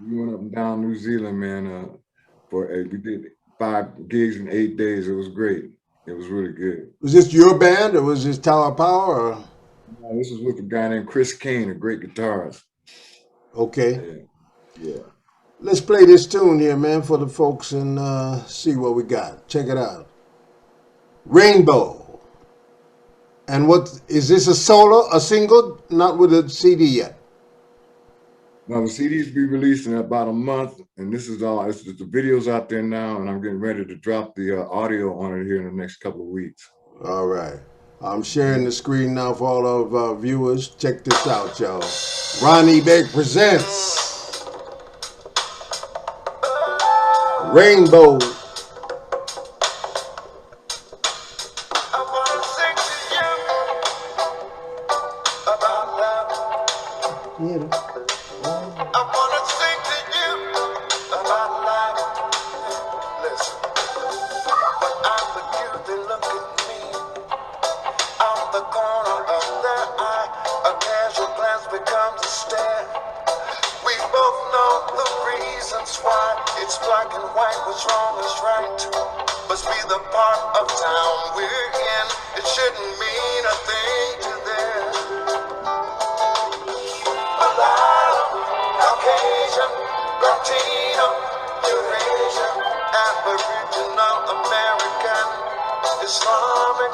we went up and down New Zealand, man. We did 5 gigs in 8 days. It was great. It was really good. Was this your band, or was this Tower Power? Or? This was with a guy named Chris Kane, a great guitarist. Okay, Yeah, yeah. let's play this tune here, man, for the folks and see what we got. Check it out. Rainbow. And what is this, a solo, a single? Not with a CD yet. Now the CDs be released in about a month, and this is all. The video's out there now, and I'm getting ready to drop the audio on it here in the next couple of weeks. All right. I'm sharing the screen now for all of our viewers. Check this out, y'all. Ronnie Beck presents Rainbow. I wanna sing to you about love. Yeah. I wanna sing to you about love. Listen, when I'm with you, they look at me out the corner of their eye. A casual glance why it's black and white, what's wrong is right. Must be the part of town we're in. It shouldn't mean a thing to them. Mulatto, Caucasian, Latino, Eurasian, Aboriginal, American, Islamic,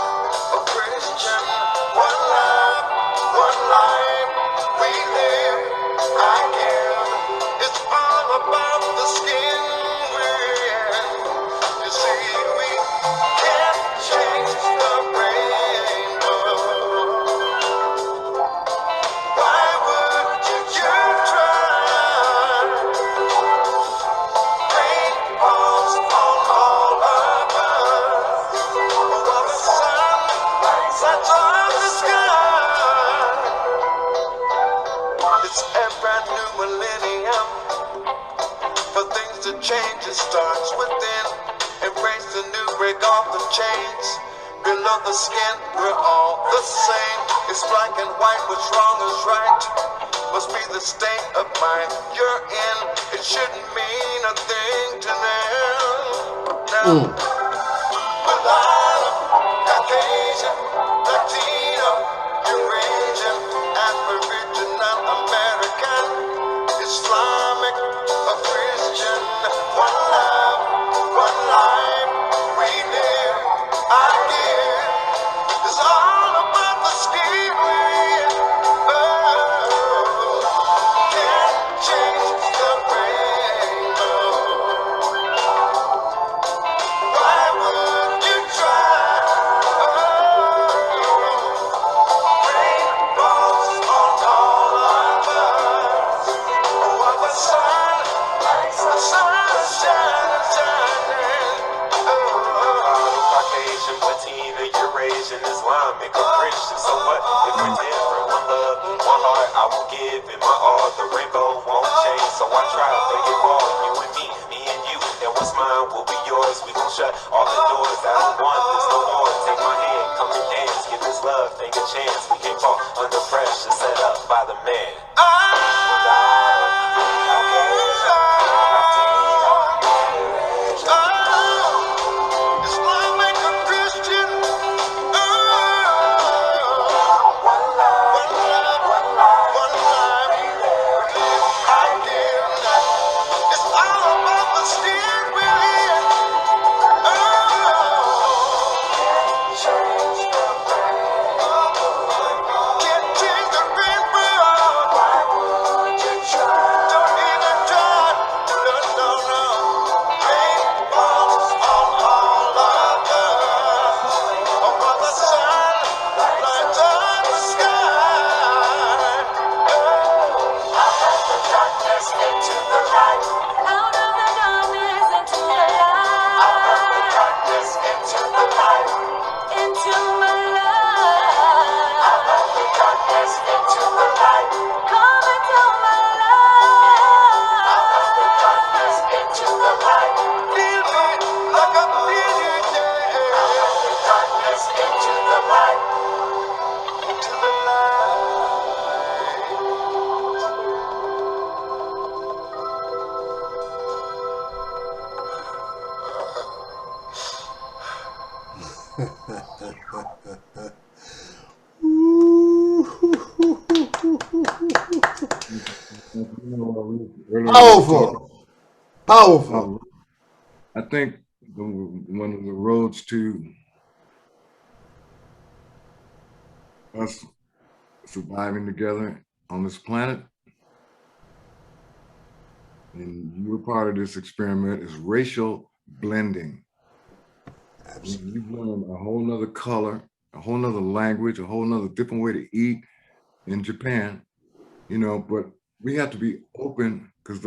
or Christian. One love, one life, we live, I give. It's all about the skin we're in. You see, we can't change the rainbow. Why would you try? Rain falls on all of us. While the sun sets on the sky. It's a brand new millennium. For things to change, it starts within. Embrace the new, break off the chains. Below the skin, we're all the same. It's black and white, what's wrong is right. Must be the state of mind you're in. It shouldn't mean a thing to them. Now, mulatto, Caucasian, Latino, Eurasian, Aboriginal, American, Islamic, or Christian. One love, one life, we live, I give. It's all about the skin we're in. Oh, can't change the rainbow. Why would you try? Rain falls on all of us. While the sun is shining. Caucasian, Latina, Eurasian, Islamic, or Christian. So what if we're different? One love, one heart, I will give in my all. The rainbow won't change, so I try to make it all. You and me and you, and what's mine will be yours. We gon' shut all the doors that I want. There's no more. Take my hand, come and dance. Give this love thing a chance. We can't fall under pressure set up by the man. Islamic or Christian, one love, one life, I give. It's all about the skin we're in. Can't change the rainbow. Why would you try? Don't even try. No. Rain falls on all of us. While the sun lights up the sky. Out of the darkness into the light. Out of the darkness into the light. Out of the darkness into the light. Into my life. Out of the darkness into the light. Come into my Out of the life. darkness into the light. Feel me like I feel you, yeah. Out of the darkness into the light. Into the Powerful. I think one of the roads to us surviving together on this planet, and you were part of this experiment, is racial blending. You've learned a whole nother color, a whole nother language, a whole nother different way to eat in Japan, but we have to be open, because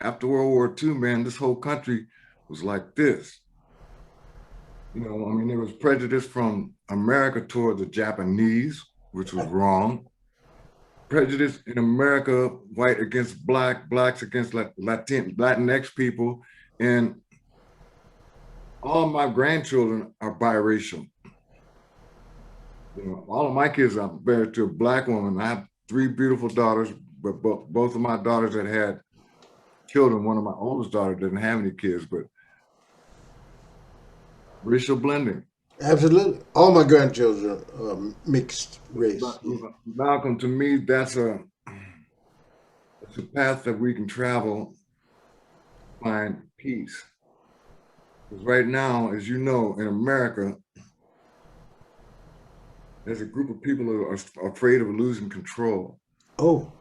after World War II, man, this whole country was like this. There was prejudice from America toward the Japanese, which was wrong. Prejudice in America, white against black, blacks against Latinx people, and all of my grandchildren are biracial. All of my kids are married to a black woman. I have 3 beautiful daughters, but both of my daughters that had children. One of my oldest daughter didn't have any kids, but racial blending. Absolutely. All my grandchildren are mixed race. Malcolm, to me, it's a path that we can travel to find peace. Because right now, as you know, in America, there's a group of people who are afraid of losing control. Oh,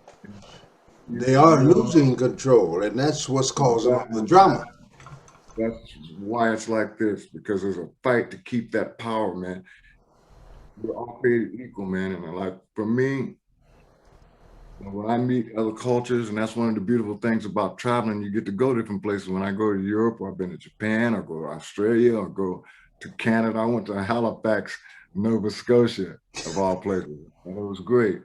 they are losing control, and that's what's causing all the drama. That's why it's like this, because there's a fight to keep that power, man. We're all created equal, man. And like for me, when I meet other cultures, and that's one of the beautiful things about traveling, you get to go different places. When I go to Europe, or I've been to Japan, or go to Australia, or go to Canada. I went to Halifax, Nova Scotia, of all places, and it was great.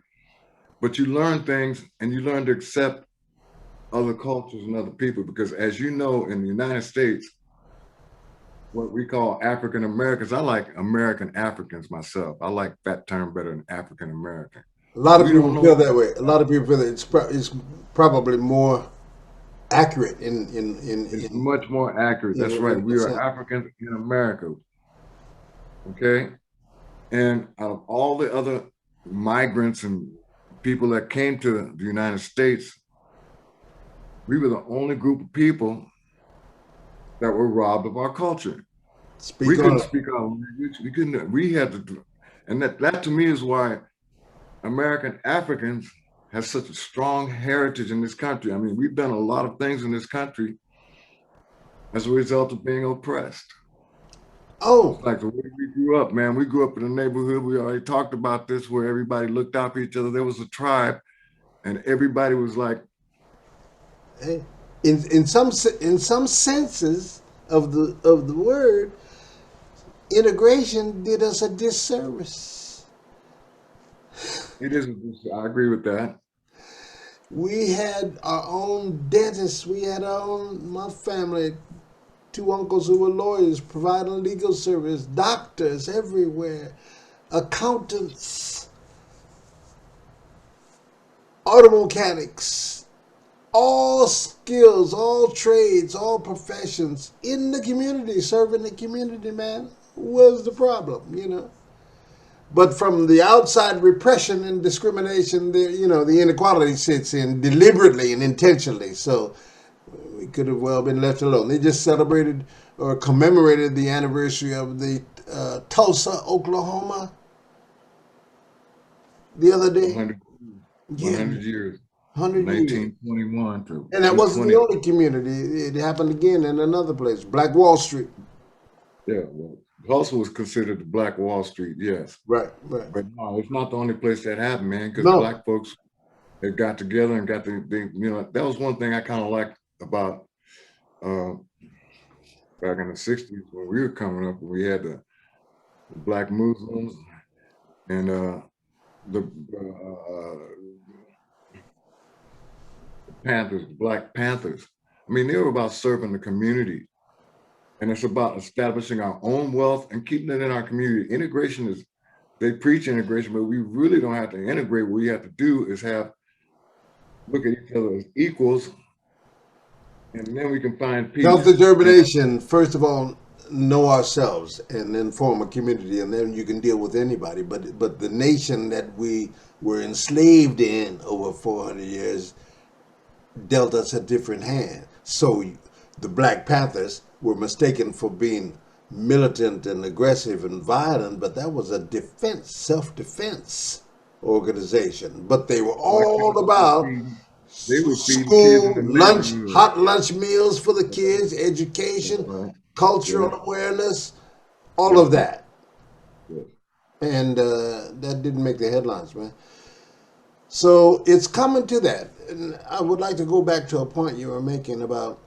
But you learn things, and you learn to accept other cultures and other people, because as you know, in the United States, what we call African Americans, I like American Africans myself. I like that term better than African American. A lot of We people don't feel know- that way. A lot of people feel that it's probably more accurate in It's much more accurate. That's Yeah, right. We are 100%. Africans in America. Okay? And out of all the other migrants and people that came to the United States, we were the only group of people that were robbed of our culture. Speak We on couldn't it. speak our language. We couldn't. We had to, and that to me is why American Africans have such a strong heritage in this country. I mean, we've done a lot of things in this country as a result of being oppressed. Oh, Like the way we grew up, man. We grew up in a neighborhood. We already talked about this, where everybody looked out for each other. There was a tribe, and everybody was like, hey, in some senses of the word, integration did us a disservice. it isn't. I agree with that. We had our own dentists. We had our own, my family, two uncles who were lawyers providing legal service, doctors everywhere, accountants, auto mechanics, all skills, all trades, all professions in the community, serving the community, man. Was the problem, you know? But from the outside repression and discrimination, the inequality sits in deliberately and intentionally. So we could have well been left alone. They just celebrated or commemorated the anniversary of the Tulsa, Oklahoma, the other day. 100 years. 100 years. 1921 to And that wasn't 220. the only community. It happened again in another place, Black Wall Street. Yeah, well, Tulsa was considered the Black Wall Street, yes. Right. But no, it's not the only place that happened, man, because No. Black folks, they got together and got that was one thing I kind of liked about back in the 60s when we were coming up. We had the Black Muslims and the Panthers, Black Panthers. I mean, they were about serving the community. And it's about establishing our own wealth and keeping it in our community. Integration is, they preach integration, but we really don't have to integrate. What we have to do is look at each other as equals, and then we can find peace. Self-determination, first of all, know ourselves and then form a community, and then you can deal with anybody. But the nation that we were enslaved in over 400 years dealt us a different hand. So the Black Panthers were mistaken for being militant and aggressive and violent, but that was a defense, self-defense organization. But they were all about They were feeding kids school, in the lunch, neighborhood. hot lunch meals for the kids, education, Right. cultural Yeah. awareness, all of that. Yeah. And that didn't make the headlines, man. So it's coming to that. And I would like to go back to a point you were making about,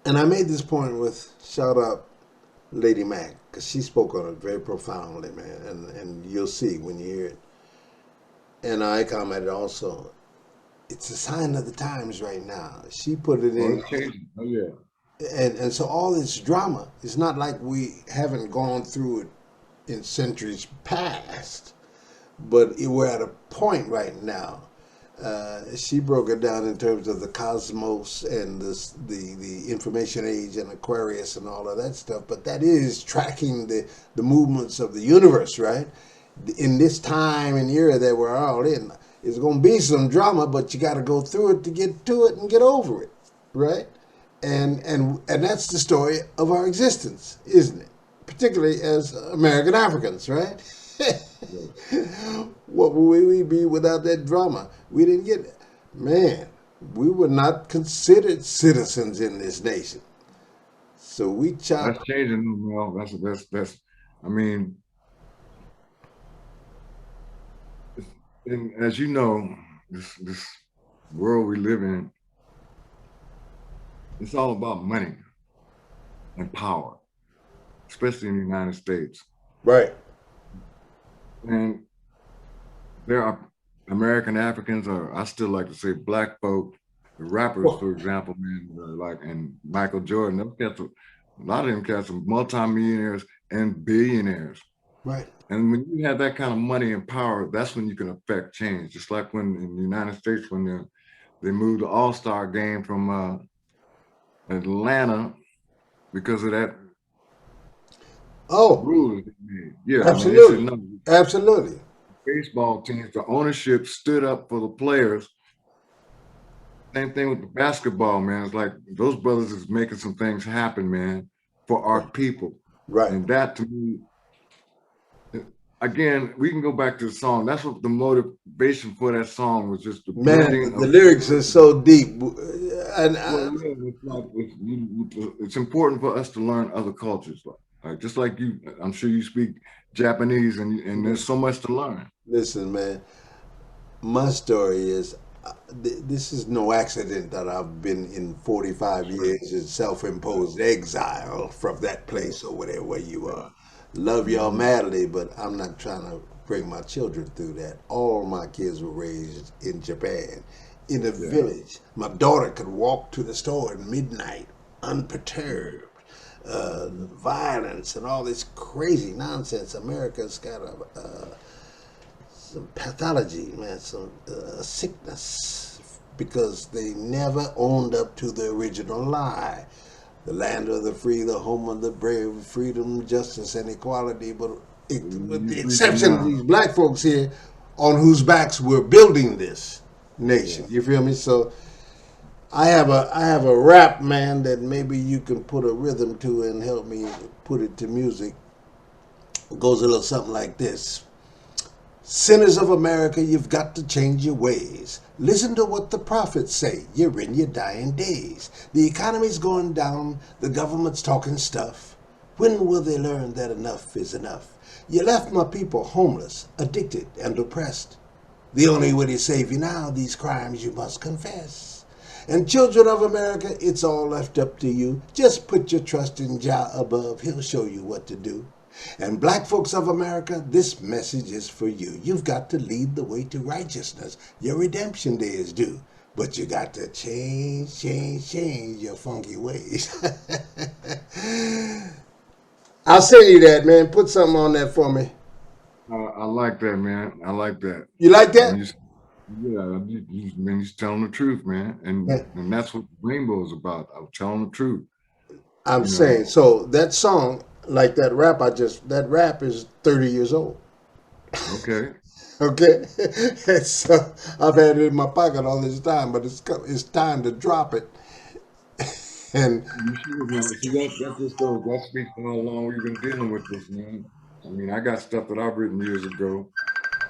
and I made this point with, shout out Lady Mac, because she spoke on it very profoundly, man. And you'll see when you hear it. And I commented also, it's a sign of the times right now. She put it Oh, in. it's changing. Oh, yeah. And so all this drama, it's not like we haven't gone through it in centuries past, but we're at a point right now. She broke it down in terms of the cosmos and the information age and Aquarius and all of that stuff. But that is tracking the movements of the universe, right? In this time and era that we're all in, it's going to be some drama, but you got to go through it to get to it and get over it, right? And that's the story of our existence, isn't it? Particularly as American Africans, right? What would we be without that drama? We didn't get it. Man, we were not considered citizens in this nation. So we That's chopped. changing, well, that's, I mean, and as you know, this world we live in, it's all about money and power, especially in the United States. Right. And there are American Africans, or I still like to say black folk, the rappers, for example, man, like and Michael Jordan, those cats, a lot of them cats are multimillionaires and billionaires. Right. And when you have that kind of money and power, that's when you can affect change. Just like when in the United States, when they moved the All-Star game from Atlanta because of that Oh, rule that they made. Yeah, man, they said absolutely. no. Absolutely. Baseball teams, the ownership stood up for the players. Same thing with the basketball, man. It's like those brothers is making some things happen, man, for our people. Right. And that to me, again, we can go back to the song. That's what the motivation for that song was, just the Man, blending the of lyrics are so deep. And well, yeah, it's important for us to learn other cultures. Like just like you, I'm sure you speak Japanese, and there's so much to learn. listen, man, my story is this is no accident that I've been in 45 years in self-imposed exile from that place over there where you are. Love y'all Mhm. madly, but I'm not trying to bring my children through that. All my kids were raised in Japan, in a Yeah. village. My daughter could walk to the store at midnight unperturbed. Violence and all this crazy nonsense. America's got some pathology, man, some sickness, because they never owned up to the original lie. The land of the free, the home of the brave, freedom, justice, and equality. But with You the preaching exception of now. these black folks here, on whose backs we're building this nation. Yeah. You feel me? So I have a rap, man, that maybe you can put a rhythm to and help me put it to music. It goes a little something like this. Sinners of America, you've got to change your ways. Listen to what the prophets say. You're in your dying days. The economy's going down. The government's talking stuff. When will they learn that enough is enough? You left my people homeless, addicted, and oppressed. The only way to save you now, these crimes you must confess. And children of America, it's all left up to you. Just put your trust in Jah above. He'll show you what to do. And black folks of America, this message is for you. You've got to lead the way to righteousness. Your redemption day is due. But you got to change your funky ways. I'll send you that, man. Put something on that for me. I like that, man. I like that. You like And that? yeah, man, you're telling the truth, man. And that's what Rainbow is about. I'm telling the truth, I'm you know. saying, so that song, like that rap is 30 years old. Okay. Okay, and so I've had it in my pocket all this time, but it's time to drop it. And You should, man. See, that just goes, that speaks to how long we've been dealing with this, man. I mean, I got stuff that I've written years ago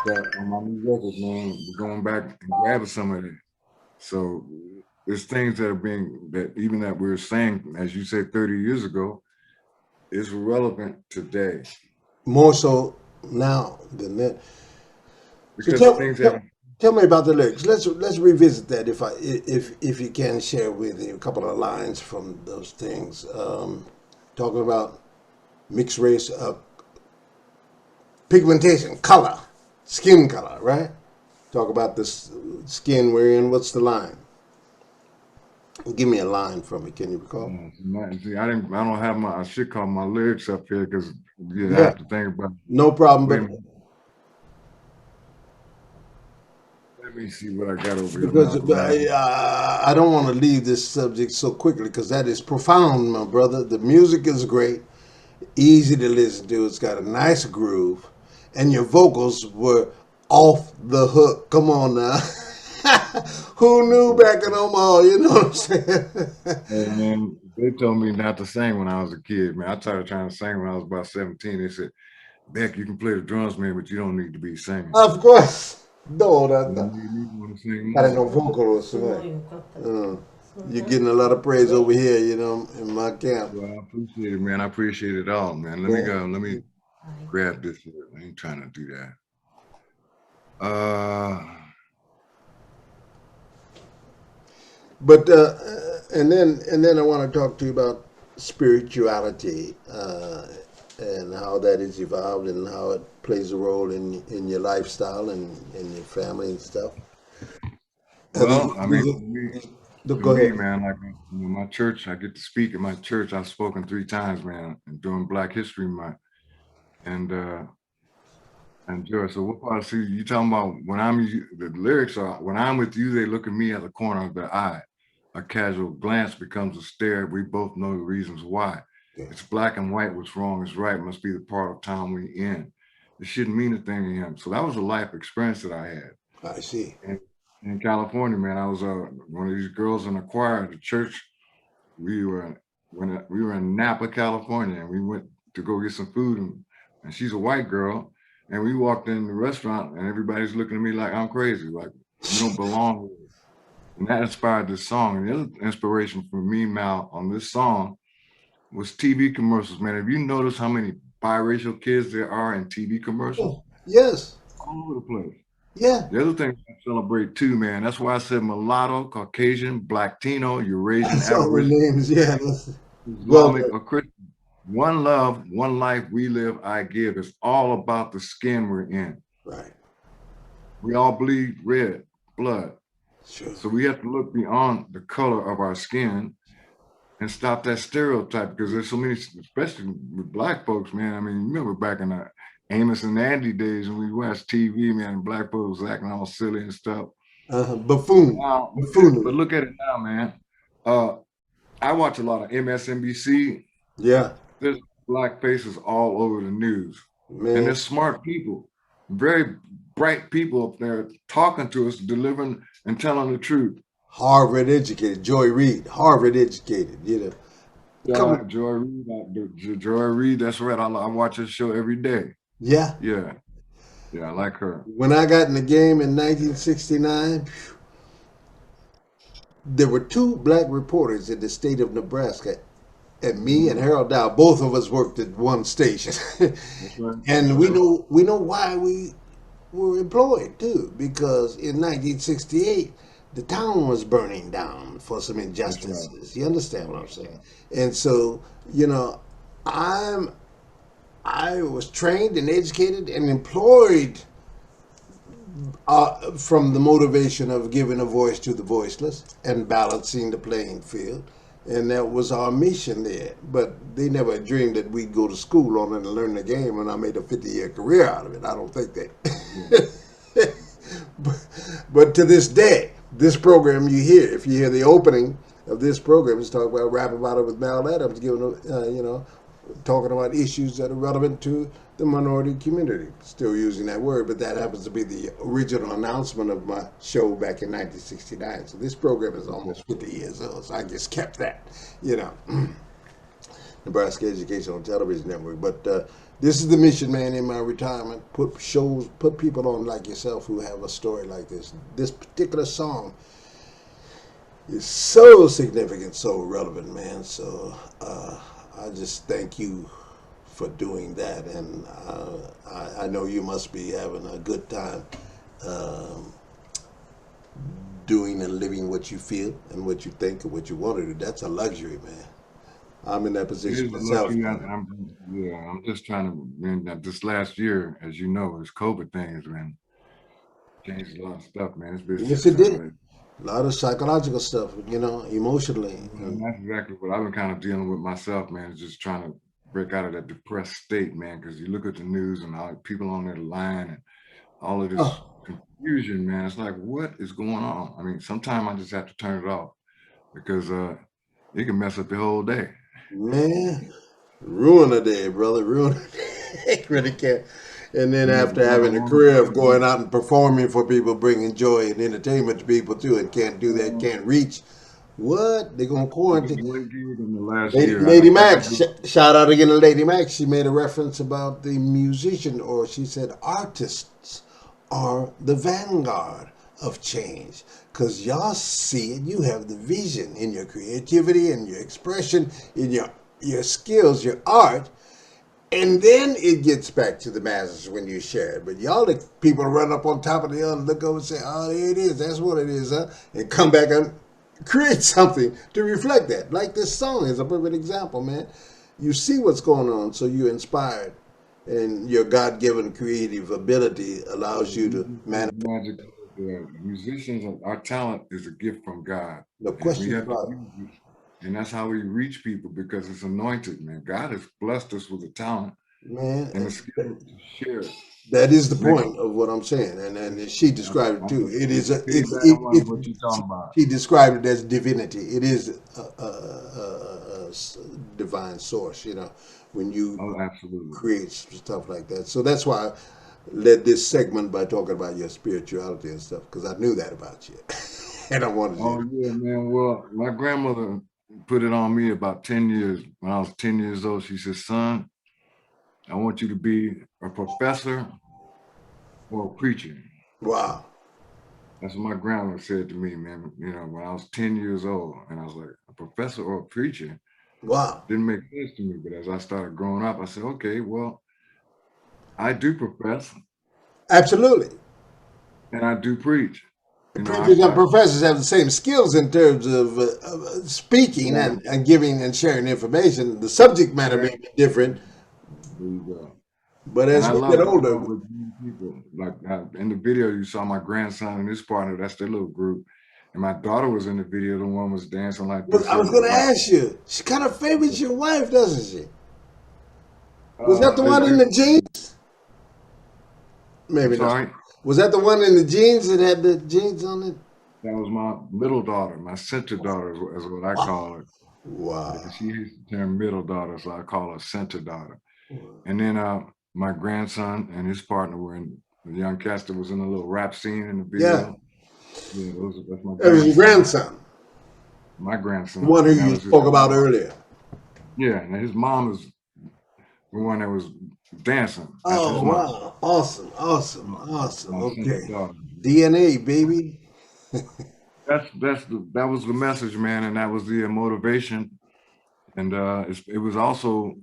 that on my new records, man, we're going back and grabbing some of it. So there's things that are being, that even that we're saying, as you said, 30 years ago, is relevant today more so now than then. So because things haven't. tell me about the lyrics. Let's revisit that if you can share with me a couple of lines from those things. Talking about mixed race, pigmentation, color, skin color, right? Talk about this skin we're in. What's the line? Give me a line from it. Can you recall? See, I don't have I should call my lyrics up here because you Yeah, have to think about. no problem. Wait a But minute. me see what I got over here, Because Malcolm. Man. I don't want to leave this subject so quickly because that is profound, my brother. The music is great, easy to listen to. It's got a nice groove, and your vocals were off the hook. Come on now. Who knew back in Omaha? You know what I'm saying? Hey, man, they told me not to sing when I was a kid, man. I started trying to sing when I was about 17. They said, Beck, you can play the drums, man, but you don't need to be singing. Of course. No, And that it made me want to sing got no more. vocals, man. You're getting a lot of praise over here, you know, in my camp. Well, I appreciate it, man. I appreciate it all, man. Let me go. Let me grab this here. I ain't trying to do that. But and then I want to talk to you about spirituality and how that is evolved and how it plays a role in your lifestyle and in your family and stuff. Well, I mean, to Go me, ahead. man, like my church, I get to speak at my church. I've spoken 3 times, man, during Black History Month. And Joy, so what part? See, you talking about when the lyrics are, when I'm with you, they look at me at the corner of their eye. A casual glance becomes a stare. We both know the reasons why. It's black and white. What's wrong is right. Must be the part of town we in. It shouldn't mean a thing to him. So that was a life experience that I had. I see. And in California, man, I was one of these girls in the choir at the church. We were in Napa, California, and we went to go get some food, and she's a white girl, and we walked in the restaurant, and everybody's looking at me like I'm crazy, like you don't belong here. And that inspired this song. And the other inspiration for me, Mal, on this song was TV commercials, man. Have you noticed how many biracial kids there are in TV commercials? Oh, yes. All over the place. Yeah. The other thing I celebrate too, man, that's why I said mulatto, Caucasian, Black-tino, Eurasian, That's all the Aboriginal, names. Yeah. Well Islamic, or Christian. One love, one life, we live, I give. It's all about the skin we're in. right. We all bleed red blood. Sure. So we have to look beyond the color of our skin and stop that stereotype, because there's so many, especially with Black folks, man. I mean, remember back in the Amos and Andy days when we watched TV, man, and Black folks acting all silly and stuff. Buffoon. Now, Buffoonery. but look at it now, man. I watch a lot of MSNBC. Yeah. There's Black faces all over the news. Man. And there's smart people, very bright people up there talking to us, delivering and telling the truth. Harvard educated. Joy Reid. Harvard educated. You know. Joy Reid, that's right. I watch her show every day. Yeah. Yeah, I like her. When I got in the game in 1969, there were 2 black reporters in the state of Nebraska, and me and Harold Dow. Both of us worked at one station, Right. and we know why we were employed too. Because in 1968, the town was burning down for some injustices. Right. You understand what I'm saying? And so, you know, I was trained and educated and employed from the motivation of giving a voice to the voiceless and balancing the playing field. And that was our mission there. But they never dreamed that we'd go to school on it and learn the game, and I made a 50-year career out of it. I don't think that. but to this day, this program you hear, if you hear the opening of this program, it's talking about Rap About It with Mal Adams, giving talking about issues that are relevant to the minority community. Still using that word, but that happens to be the original announcement of my show back in 1969. So this program is almost 50 years old, so I just kept that, Nebraska Educational Television Network. But this is the mission, man, in my retirement. Put people on like yourself who have a story like this. This particular song is so significant, so relevant, man. So I just thank you for doing that, and I know you must be having a good time doing and living what you feel and what you think and what you want to do. That's a luxury, man. I'm in that position myself. I'm just trying to, man, this last year, as you know, this COVID thing has been changed a lot of stuff, man. Yes, it did. A lot of psychological stuff, emotionally. And that's exactly what I've been kind of dealing with myself, man, is just trying to break out of that depressed state, man, because you look at the news and all people on their line and all of this confusion, man. It's like, what is going on? I mean, sometimes I just have to turn it off because it can mess up the whole day. Man, ruin a day, brother. Ruin a day. Really can't. And then And it's after going having a on career of every going week. out and performing for people, bringing joy and entertainment to people too, and can't do that, can't reach. What? They're gonna I did quarantine. one gig in the last Lady, year. Lady I Max, did, shout out again to Lady Max. She made a reference about the musician, or she said artists are the vanguard of change. Because y'all see it, you have the vision in your creativity and your expression, in your skills, your art, and then it gets back to the masses when you share it. But y'all, the people run up on top of the other, look over and say, "Oh, there it is. That's what it is, huh?" And come back and create something to reflect that. Like this song is a perfect example, man. You see what's going on, so you're inspired, and your God-given creative ability allows you to manifest. magic. The musicians, our talent is a gift from God, No and we question have to about use it. And that's how we reach people because it's anointed, man. God has blessed us with a talent it, man. and the skill to share it. That is the Make point of what I'm saying, and she described it I too. can It is a piggyback on what you're she, talking about. she described it as divinity. It is a divine source, when you Oh, absolutely. create stuff like that. So that's why I led this segment by talking about your spirituality and stuff, because I knew that about you, and I wanted you Oh to. yeah, man. Well, my grandmother put it on me about 10 years. When I was 10 years old, she said, son, I want you to be a professor or a preacher. Wow, That's what my grandma said to me, man. You know, when I was 10 years old, and I was like, a professor or a preacher wow, didn't make sense to me. But as I started growing up, I said, okay, well, I do profess absolutely. and I do preach. You know, Preachers and professors have the same skills in terms of speaking yeah, and giving and sharing information. The subject matter yeah, may be different, there you go. but And as I we love get hanging older, out with young people. Like in the video, you saw my grandson and his partner. That's their little group. And my daughter was in the video. The one was dancing like this I was here. going to Like, ask you, she kind of favors your wife, doesn't she? Was that the they one in do. the jeans? I'm Maybe not. sorry. Was that the one in the jeans that had the jeans on it? That was my middle daughter, my center daughter is what I call her. Wow. She hates the term middle daughter, so I call her center daughter. And then my grandson and his partner were in the young cast that was in a little rap scene in the Yeah, video. Yeah, that's my that was your grandson. grandson, My the grandson, one who and that you was his spoke about mom. earlier. Yeah, and his mom is the one that was dancing. That's his Oh, mom. wow. Awesome, awesome, My, awesome. my center Okay. daughter. DNA, baby. That was the message, man, and that was the motivation. And it was also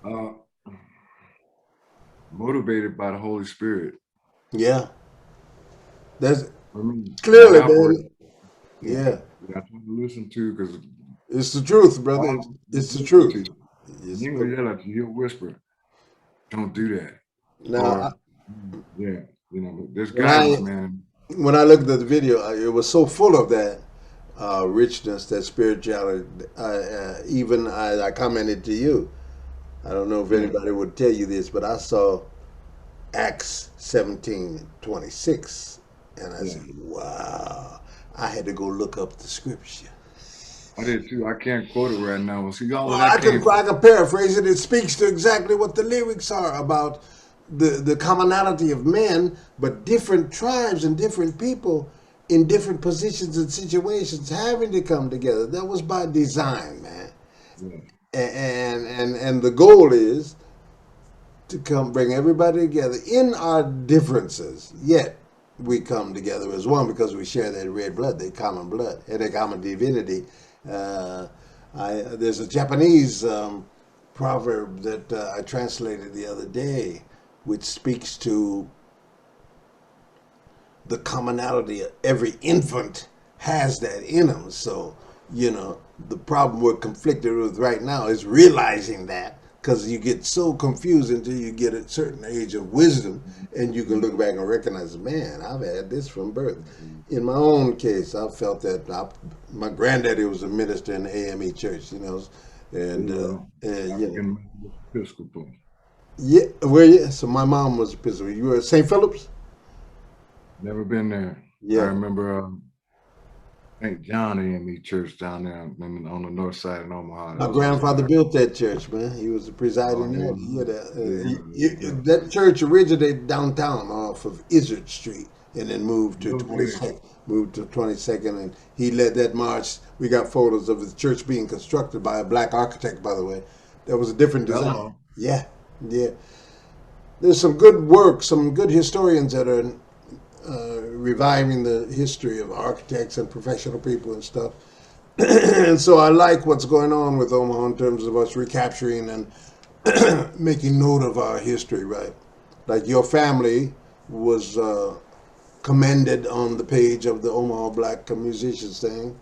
uh, motivated by the Holy Spirit. Yeah, that's For me, when I clearly, operate, man. yeah, Yeah, I try to listen to because it's the truth, brother. God It's the listen to truth. you. It's He ain't gonna yell at you. He'll whisper, "Don't do that," now or yeah, there's when I guidance, man. when I looked at the video, it was so full of that richness, that spirituality. Even I commented to you. I don't know if Yeah, anybody would tell you this, but I saw Acts 17:26, and I yeah. said, "Wow!" I had to go look up the scripture. I did too. I can't quote it right now. See, all of Well, that I came can from. I can paraphrase it. It speaks to exactly what the lyrics are about the commonality of men, but different tribes and different people in different positions and situations having to come together. That was by design, man. Yeah, And the goal is to come bring everybody together in our differences. Yet we come together as one because we share that red blood, that common blood, and that common divinity. Uh, there's a Japanese proverb that I translated the other day, which speaks to the commonality of every infant has that in them. So, the problem we're conflicted with right now is realizing that, because you get so confused until you get a certain age of wisdom and you can look back and recognize, man, I've had this from birth. In my own case, I felt that my granddaddy was a minister in the AME church, and, there you go. and African Methodist Episcopal. Yeah, where you? So my mom was Episcopal. You were at St. Philip's? Never been there. I Yeah. remember St. Johnny in the church down there on the north side of Omaha. My That was one of grandfather our. built that church, man. He was the Oh, presiding there elder. you Yeah, go. There you go. that church originated downtown off of Izzard Street, and then moved to No kidding. 22nd. Moved to 22nd, and he led that march. We got photos of the church being constructed by a black architect, by the way. That was a different design. Hello. Yeah, yeah. There's some good work, some good historians that are reviving the history of architects and professional people and stuff. And so I like what's going on with Omaha in terms of us recapturing and making note of our history, right? Like your family was commended on the page of the Omaha Black Musicians thing,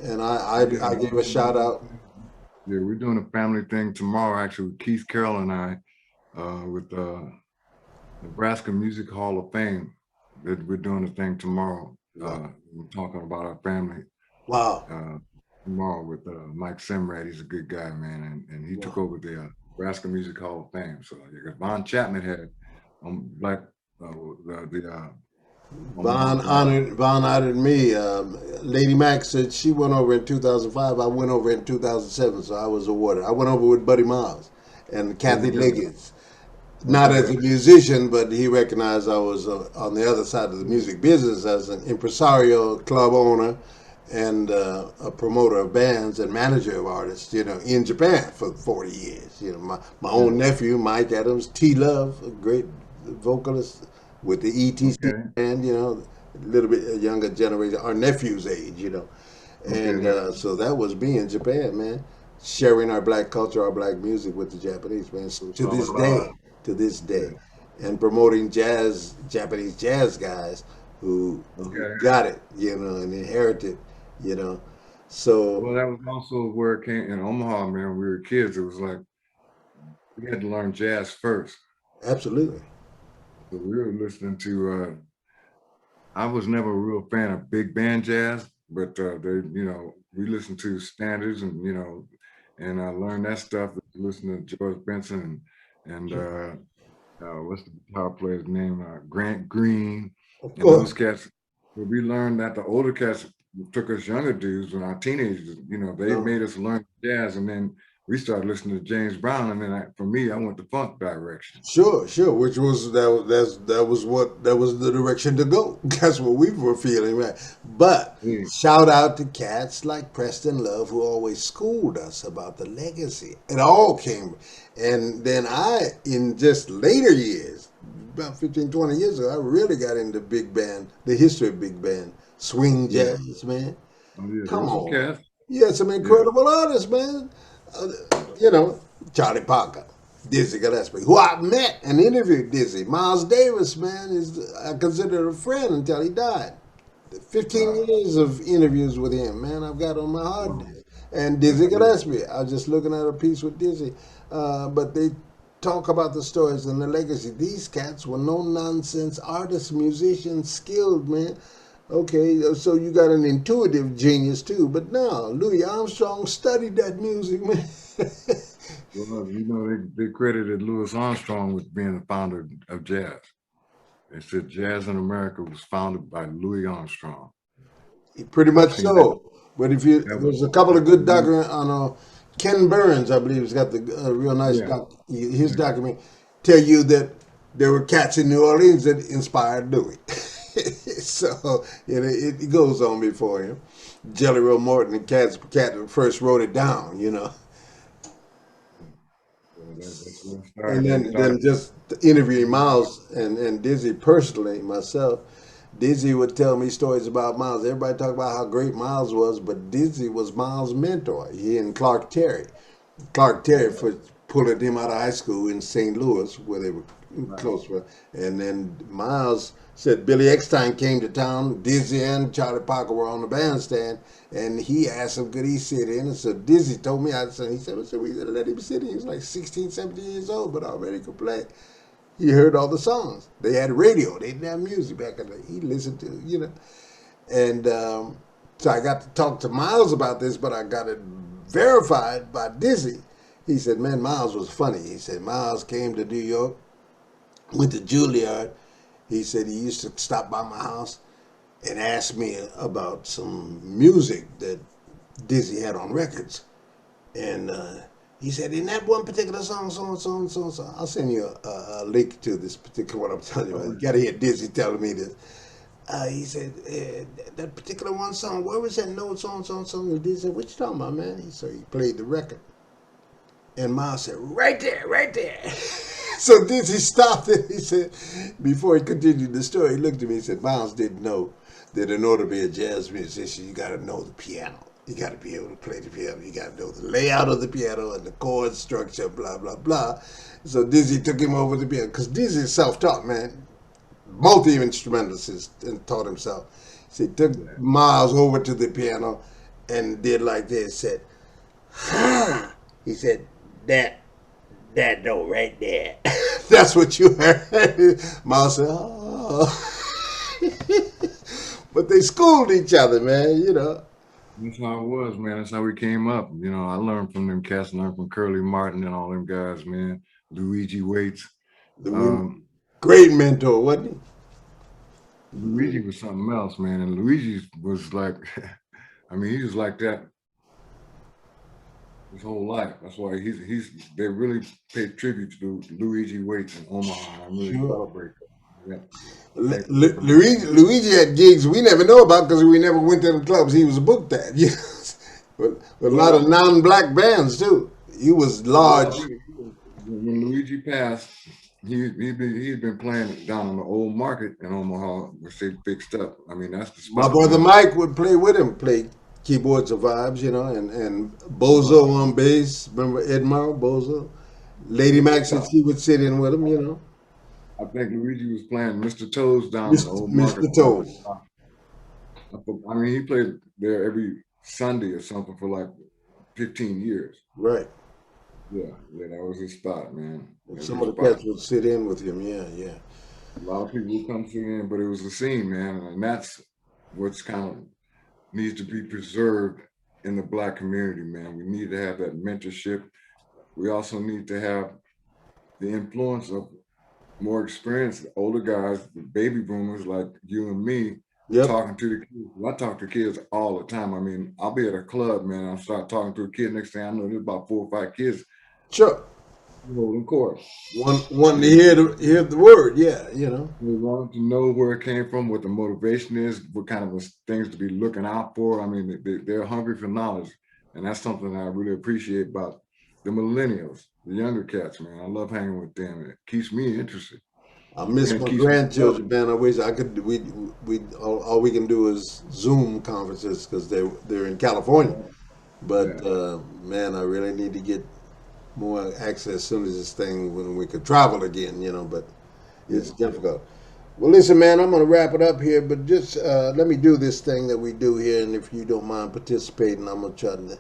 and Yeah, I gave a shout out. we're doing a family thing tomorrow, actually, with Keith Carroll and I, with Nebraska Music Hall of Fame. That we're doing a thing tomorrow. We're talking about our family Wow, uh, tomorrow with Mike Simrad. He's a good guy, man, and he took wow. over the Nebraska Music Hall of Fame. So Von Chapman had black Omaha Black. Von honored me. Lady Mac said she went over in 2005. I went over in 2007, so I was awarded. I went over with Buddy Miles and There you Kathy go. Liggins. Not as Okay. a musician, but he recognized I was on the other side of the music business as an impresario, club owner, and a promoter of bands and manager of artists, you know, in Japan for 40 years. You know, my Yeah. own nephew, Mike Adams, T Love, a great vocalist with the ETC Okay. band, you know, a little bit younger generation, our nephew's age, you know. And Okay. so that was me in Japan, man, sharing our black culture, our black music with the Japanese, man. So It's all about. to this day, Yeah. and promoting jazz, Japanese jazz guys who Okay. got it, you know, and inherited, you know. So Well, that was also where it came in Omaha, man. When we were kids. It was like we had to learn jazz first. absolutely, So we were listening to. I was never a real fan of big band jazz, but we listened to standards and I learned that stuff. Listening to George Benson and what's the guitar player's name? Grant Green of and those course. cats. But we learned that the older cats took us younger dudes when our teenagers, they No, made us learn jazz, and then we started listening to James Brown, and then for me, I went the funk direction. sure, sure. Which was that was the direction to go. That's what we were feeling, right? But Yeah. shout out to cats like Preston Love who always schooled us about the legacy. It all came, and then in just later years, about 15, 20 years ago, I really got into big band, the history of big band, swing Yeah. jazz, man. Oh, yeah, there Come was some on. cats. Yeah, some Yeah. incredible artists, man. You know, Charlie Parker, Dizzy Gillespie, who I met and interviewed Dizzy. Miles Davis, man, is I considered a friend until he died. 15 Wow. years of interviews with him, man, I've got on my hard Wow. disk. And That's Dizzy good. Gillespie, I was just looking at a piece with Dizzy. But they talk about the stories and the legacy. These cats were no nonsense artists, musicians, skilled, man. Okay, so you got an intuitive genius too, but no, Louis Armstrong studied that music, man. Well, they credited Louis Armstrong with being the founder of jazz. They said jazz in America was founded by Louis Armstrong. Pretty I've much seen that. so. But if you, That was there's a couple of good that. document on Ken Burns, I believe, has got the real nice Yeah. his Yeah. document tell you that there were cats in New Orleans that inspired Louis. So it goes on before him. Jelly Roll Morton and Cat first wrote it down, you know. So that's where it And started. They started. then just interviewing Miles and Dizzy personally, myself, Dizzy would tell me stories about Miles. Everybody talk about how great Miles was, but Dizzy was Miles' mentor. He and Clark Terry. Clark Terry for pulling him out of high school in St. Louis, where they were Right. close with. And then Miles said Billy Eckstein came to town. Dizzy and Charlie Parker were on the bandstand, and he asked him could he sit in. And so Dizzy told me, he said, we let him sit in. He was like 16, 17 years old, but already could play. He heard all the songs. They had radio. They didn't have music back in the day. He listened to, you know. And so I got to talk to Miles about this, but I got it verified by Dizzy. He said, man, Miles was funny. He said, Miles came to New York, went to Juilliard. He said he used to stop by my house and ask me about some music that Dizzy had on records. And he said, in that one particular song, so and so and so and so, I'll send you a link to this particular what I'm telling you about. You got to hear Dizzy telling me this. He said, that particular one song, where was that note, so and so and so? And Dizzy said, what you talking about, man? He said, he played the record. And Miles said, right there, right there. So Dizzy stopped it. He said, before he continued the story, he looked at me and said, Miles didn't know that in order to be a jazz musician, you got to know the piano. You got to be able to play the piano. You got to know the layout of the piano and the chord structure, blah, blah, blah. So Dizzy took him over the piano. Because Dizzy is self-taught, man. Multi-instrumentalist and taught himself. So he took Miles over to the piano and did like this. Said, huh. He said, that note right there. That's what you heard. Miles said, oh. But they schooled each other, man, you know. That's how it was, man. That's how we came up. You know, I learned from them cats, learned from Curly Martin and all them guys, man. Luigi Waits. Great mentor, wasn't he? Luigi was something else, man. And Luigi was like, I mean, he was like that his whole life. That's why they really paid tribute to Luigi Waits in Omaha. I really celebrate that. Luigi had gigs we never know about because we never went to the clubs he was booked at. Yes, with a lot of non-black bands too. He was large. When Luigi passed, he'd been playing down on the old market in Omaha, which they fixed up. I mean, that's the spot. My brother Mike would play with him, play keyboards of vibes, you know, and Bozo on bass. Remember Edmar Bozo? Lady Mac said she would sit in with him, you know. I think Luigi was playing Mr. Toes down in the old market. Mr. Toes. I mean, he played there every Sunday or something for like 15 years. Right. Yeah, that was his spot, man. Some of the cats would sit in with him, yeah. A lot of people would come sit in, but it was the scene, man, and that's what's kind of needs to be preserved in the Black community, man. We need to have that mentorship. We also need to have the influence of more experienced older guys, the baby boomers like you and me, talking to the kids. I talk to kids all the time. I mean, I'll be at a club, man, I'll start talking to a kid. Next thing I know, there's about 4 or 5 kids. Sure. Holding court. Wanting to hear the word, yeah, you know. We want to know where it came from, what the motivation is, what kind of things to be looking out for. I mean, they're hungry for knowledge. And that's something I really appreciate about the millennials, the younger cats, man. I love hanging with them. It keeps me interested. I miss my grandchildren, man. I wish I could. All we can do is Zoom conferences because they're in California. But man, I really need to get more access as soon as this thing when we could travel again, you know. But it's difficult. Well, listen, man, I'm gonna wrap it up here, but just let me do this thing that we do here, and if you don't mind participating, I'm gonna try to.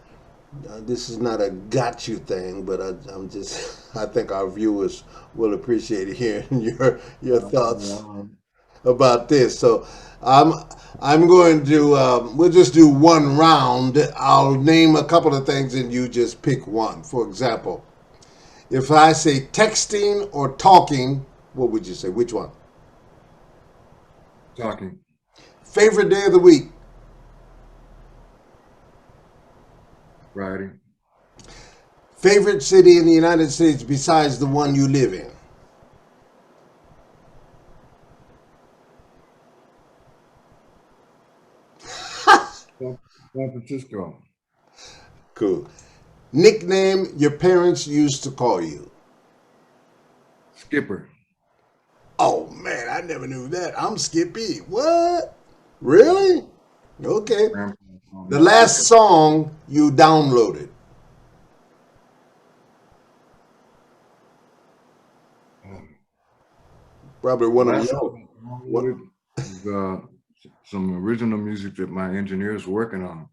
This is not a got you thing, but I think our viewers will appreciate hearing your thoughts about this. So I'm going to we'll just do one round. I'll name a couple of things and you just pick one. For example, if I say texting or talking, what would you say? Which one? Talking. Favorite day of the week? Friday. Favorite city in the United States besides the one you live in? San Francisco. Cool. Nickname your parents used to call you? Skipper. Oh man, I never knew that. I'm Skippy. What? Really? Okay. The last song you downloaded? Probably one of your. Some original music that my engineer is working on.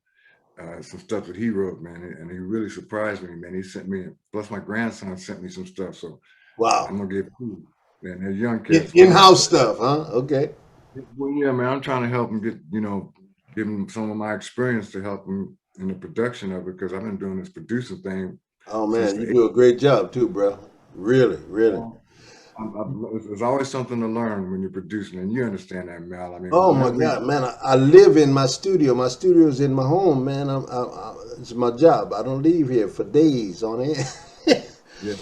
Some stuff that he wrote, man, and he really surprised me, man. He sent me, plus my grandson sent me some stuff. So wow, I'm gonna get food. Man, they're young kids. In-house stuff, huh? Okay. Well, yeah, man, I'm trying to help him get, give him some of my experience to help him in the production of it, because I've been doing this producing thing Oh since man, you the do a great job too, bro. Really, really. 80s. There's always something to learn when you're producing, and you understand that, Mel. I mean, Oh my whenever we, God, man! I live in my studio. My studio is in my home, man. It's my job. I don't leave here for days on end. yeah,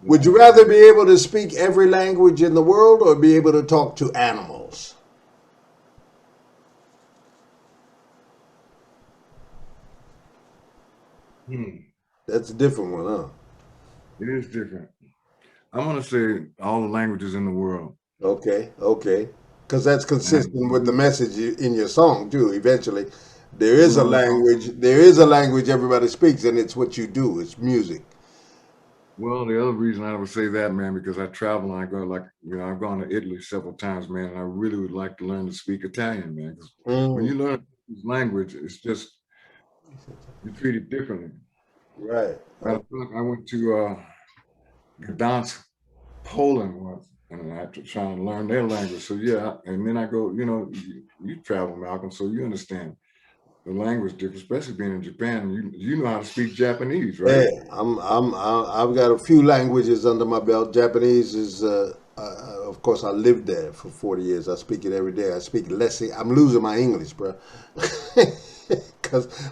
Would yeah, you rather be able to speak every language in the world or be able to talk to animals? That's a different one, huh? it is different. I'm gonna say all the languages in the world. Okay, okay. Because that's consistent with the And message in your song too. Eventually, there is a well, language. There is a language everybody speaks, and it's what you do. It's music. well, the other reason I would say that, man, because I travel and I go like, I've gone to Italy several times, man, and I really would like to learn to speak Italian, man. 'Cause when Mm, you learn this language, it's just you treat it differently. right. Matter of fact, I went to Gdansk, Poland once, and I had to try and learn their language. So yeah, and then I go, you travel, Malcolm, so you understand the language difference, especially being in Japan. You know how to speak Japanese, right? Yeah, I've got a few languages under my belt. Japanese is, of course, I lived there for 40 years. I speak it every day. I speak less. I'm losing my English, bro.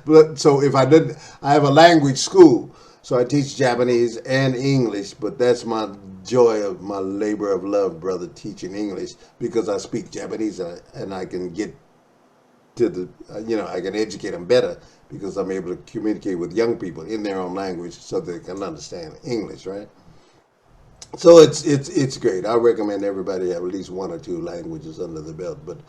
But so if I did, I have a language school, so I teach Japanese and English. But that's my joy of my labor of love, brother, teaching English because I speak Japanese and I can get to the I can educate them better because I'm able to communicate with young people in their own language so they can understand English, right? So it's great. I recommend everybody have at least one or two languages under the belt. But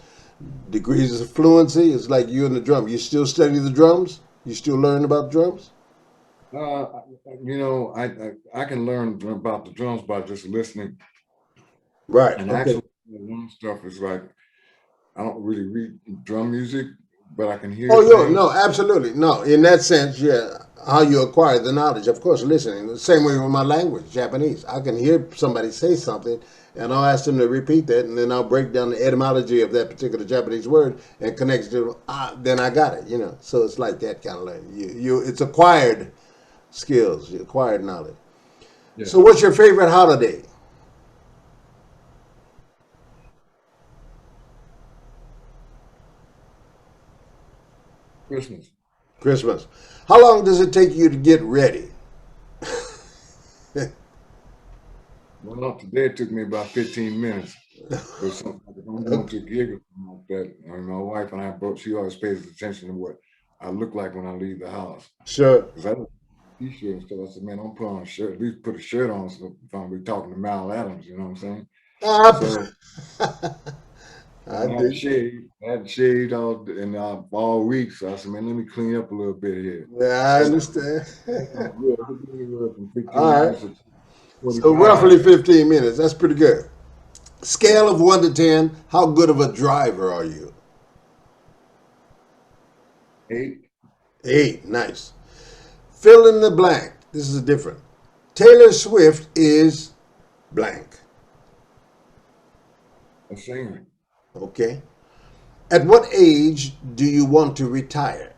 degrees of fluency is like you and the drum. You still study the drums. You still learn about drums. Uh, I can learn about the drums by just listening, Right. and Okay. actually, one stuff is like I don't really read drum music, but I can hear Oh, yeah, things. no, absolutely. No, in that sense, yeah. How you acquire the knowledge, of course, listening. The same way with my language, Japanese. I can hear somebody say something, and I'll ask them to repeat that, and then I'll break down the etymology of that particular Japanese word and connect it to, then I got it, So it's like that kind of learning. It's acquired skills, acquired knowledge. Yeah, So what's your favorite holiday? Christmas. Christmas. How long does it take you to get ready? Well, today it took me about 15 minutes. But something like if I'm going to a gig or something like that, I mean, my wife and I both, she always pays attention to what I look like when I leave the house. Sure. Because I don't t-shirt and stuff. I said, man, don't put on a shirt. At least put a shirt on so if I'm be talking to Mal Adams, you know what I'm saying? Ah, So I and I had did. shaved. I had shaved all week. So I said, man, let me clean up a little bit here. Yeah, I So understand. yeah, it took me anywhere from 15 All right. minutes to So 45 roughly minutes. 15 minutes. That's pretty good. Scale of 1 to 10, how good of a driver are you? 8. 8. Nice. Fill in the blank. This is different. Taylor Swift is blank. A singer. Okay. At what age do you want to retire?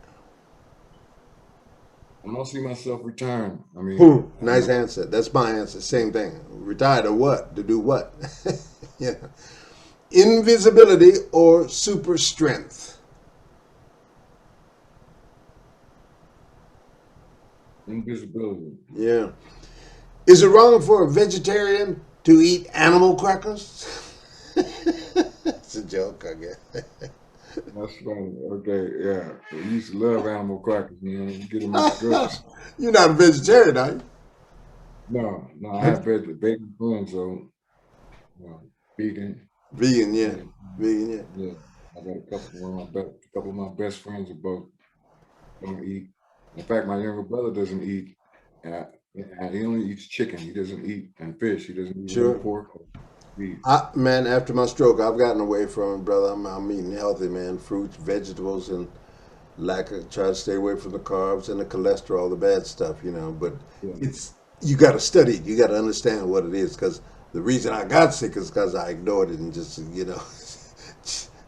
I don't see myself retiring. I mean, Ooh, nice answer. That's my answer. Same thing. Retire to what? To do what? Yeah. Invisibility or super strength? invisibility. Yeah. Is it wrong for a vegetarian to eat animal crackers? It's a joke, I guess. That's funny. Okay, yeah. We used to love animal crackers, man. You get them in groups. You're not a vegetarian, are you? No, no, I have vegan friends, so vegan. Vegan, yeah. And Vegan, yeah. yeah, I got a couple of my best friends are both don't eat. In fact, my younger brother doesn't eat. He only eats chicken. He doesn't eat and fish. He doesn't eat any Sure. pork or beef. Man, after my stroke, I've gotten away from it, brother. I'm eating healthy, man. Fruits, vegetables, and try to stay away from the carbs and the cholesterol, the bad stuff. But Yeah. you got to study it. You got to understand what it is, because the reason I got sick is because I ignored it and just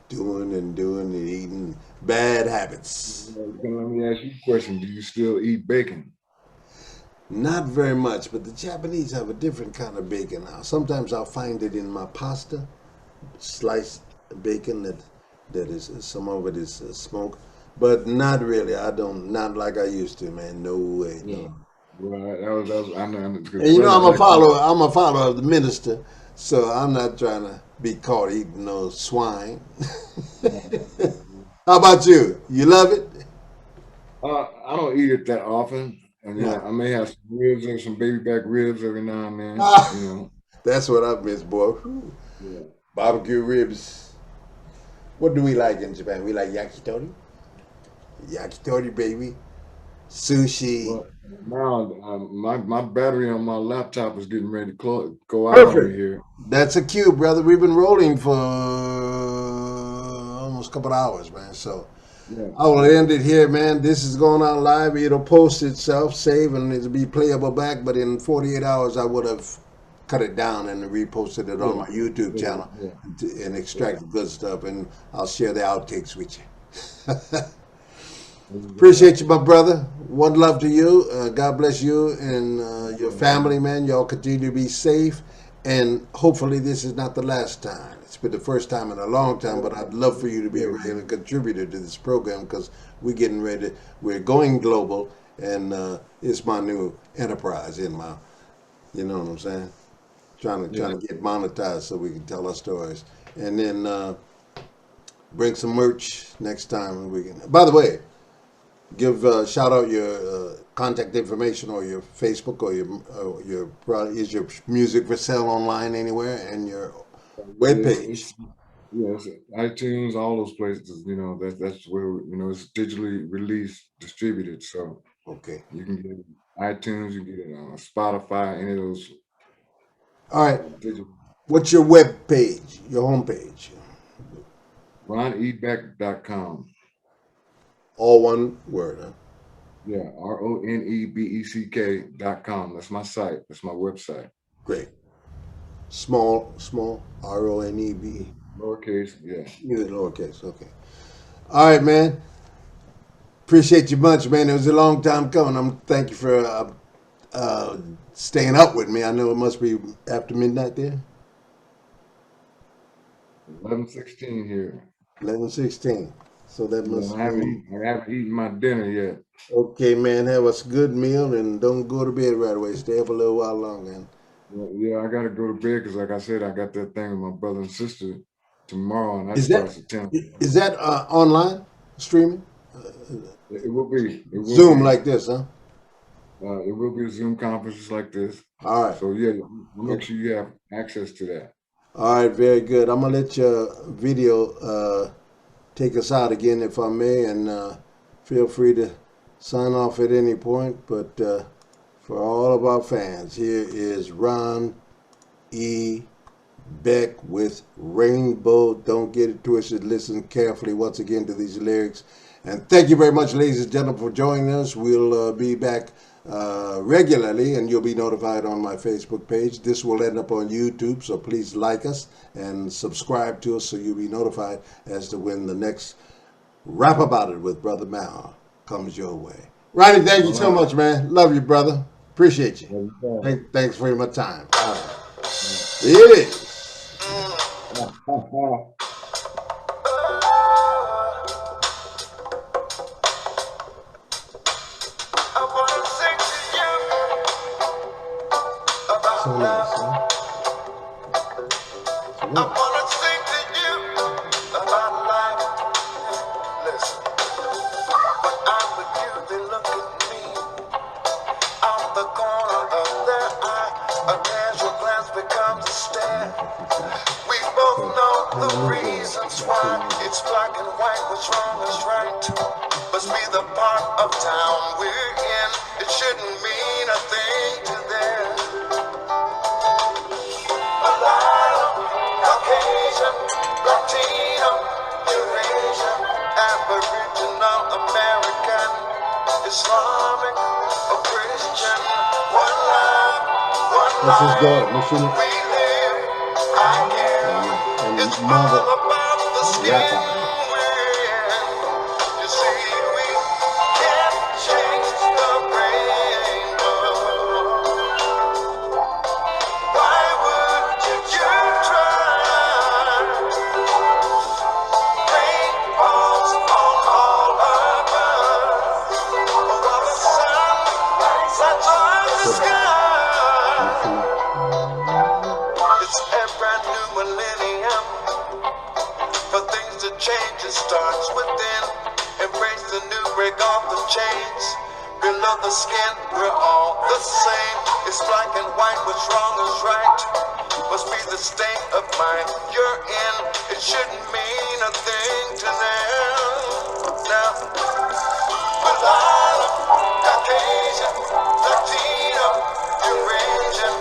doing and eating bad habits. Let me ask you a question. Do you still eat bacon? Not very much, but the Japanese have a different kind of bacon now. Sometimes I'll find it in my pasta, sliced bacon that is some of it is smoked, but not really. I don't not like I used to, man. No way, Yeah. no. Well, that was I know because And you know, brothers I'm a like you. follower. I'm a follower of the minister, so I'm not trying to be caught eating no swine. How about you? You love it? I don't eat it that often. And No. I may have some ribs or some baby back ribs every now and then. Ah, that's what I miss, boy. Whew. Yeah. Barbecue ribs. What do we like in Japan? We like yakitori. Yakitori, baby. Sushi. Well, now my battery on my laptop is getting ready to go out on me Perfect. here. That's a cue, brother. We've been rolling for almost a couple of hours, man. So Yeah. I will end it here, man. This is going out live. It'll post itself, save, and it'll be playable back. But in 48 hours, I would have cut it down and reposted it on Yeah. my YouTube Yeah. channel Yeah. and Yeah. extract the good stuff. And I'll share the outtakes with you. Exactly. Appreciate you, my brother. One love to you. God bless you and your family, man. Y'all continue to be safe. And hopefully, this is not the last time. It's been the first time in a long time, but I'd love for you to be a regular contributor to this program because we're getting ready. We're going global, and it's my new enterprise in my, you know what I'm saying? Yeah. Trying to get monetized so we can tell our stories. And then bring some merch next time we can. By the way, give shout out your contact information or your Facebook or is your music for sale online anywhere and your web page. It's yes, iTunes, all those places. That's where it's digitally released, distributed. So Okay. you can get it on iTunes, you can get it on Spotify, any of those All right. digital. What's your web page? Your homepage? RonEbeck.com. All one word. Huh? Yeah, RONEBECK.com. That's my site. That's my website. Great. Small. RONEB. Lowercase, yeah. Either lowercase. Okay. All right, man. Appreciate you much, man. It was a long time coming. Thank you for uh, staying up with me. I know it must be after midnight there. 11:16 here. 11:16. So that Yeah, must be I haven't eaten my dinner yet. okay, man. Have a good meal and don't go to bed right away. Stay up a little while longer. And Yeah, I gotta go to bed because, like I said, I got that thing with my brother and sister tomorrow, and that is that starts at 10. is that online streaming? It will be. It will Zoom be. like this, huh? It will be a Zoom conference just like this. All right. So yeah, we'll make Okay. sure you have access to that. All right. Very good. I'm gonna let your video take us out again, if I may, and feel free to sign off at any point. But for all of our fans, here is Ron E. Beck with Rainbow. Don't get it twisted. Listen carefully once again to these lyrics. And thank you very much, ladies and gentlemen, for joining us. We'll be back regularly, and you'll be notified on my Facebook page. This will end up on YouTube, so please like us and subscribe to us so you'll be notified as to when the next Rap About It with Brother Mal comes your way. Ronnie, thank you All so right. much, man. Love you, brother. Appreciate you. There you go. Thanks for my time. All right. It is. I wanna sing to you So about nice, love. huh? So I nice. wanna sing to you about life. Listen, when I'm with you, they look at me out the corner of their eye. A casual glance becomes a stare. We both know the reasons why. It's black and white, what's wrong is right. Must be the part of town we're in. It shouldn't mean a thing to them. Mulatto, Caucasian, Latino, Eurasian, Aboriginal, American, Islamic, or Christian. One love, one That's his daughter, life. Machine. We live, I give. And It's mother, all about the rap skin artist. we're in. You see, we can't change the rainbow. the sky. It's a brand new millennium. For things to change, it starts within. Embrace the new, break off the chains. Below the skin, we're all the same. It's black and white, what's wrong is right. Must be the state of mind you're in. It shouldn't mean a thing to them. Now, mulatto, Caucasian, Latino, Eurasian,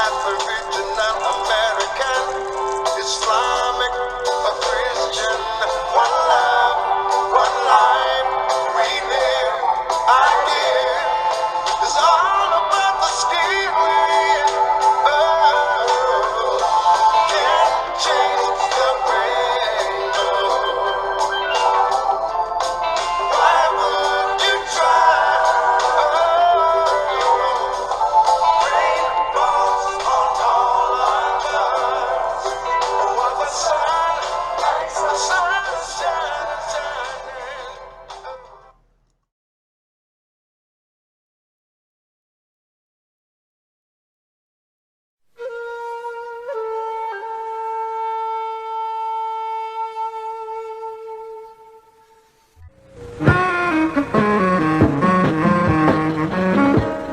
Aboriginal, American, Islamic, or Christian. One love, one life, we live, I give. It's all about the skin we can't change the rainbow. Why would you try? Rainbows on all our cars. What the sun, the sun is shining, shining.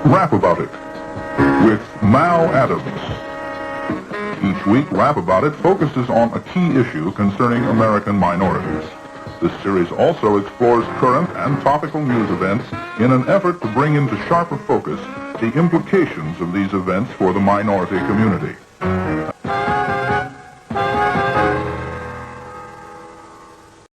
Rap About It with Mal Adams. Each week, Rap About It focuses on a key issue concerning American minorities. This series also explores current and topical news events in an effort to bring into sharper focus the implications of these events for the minority community.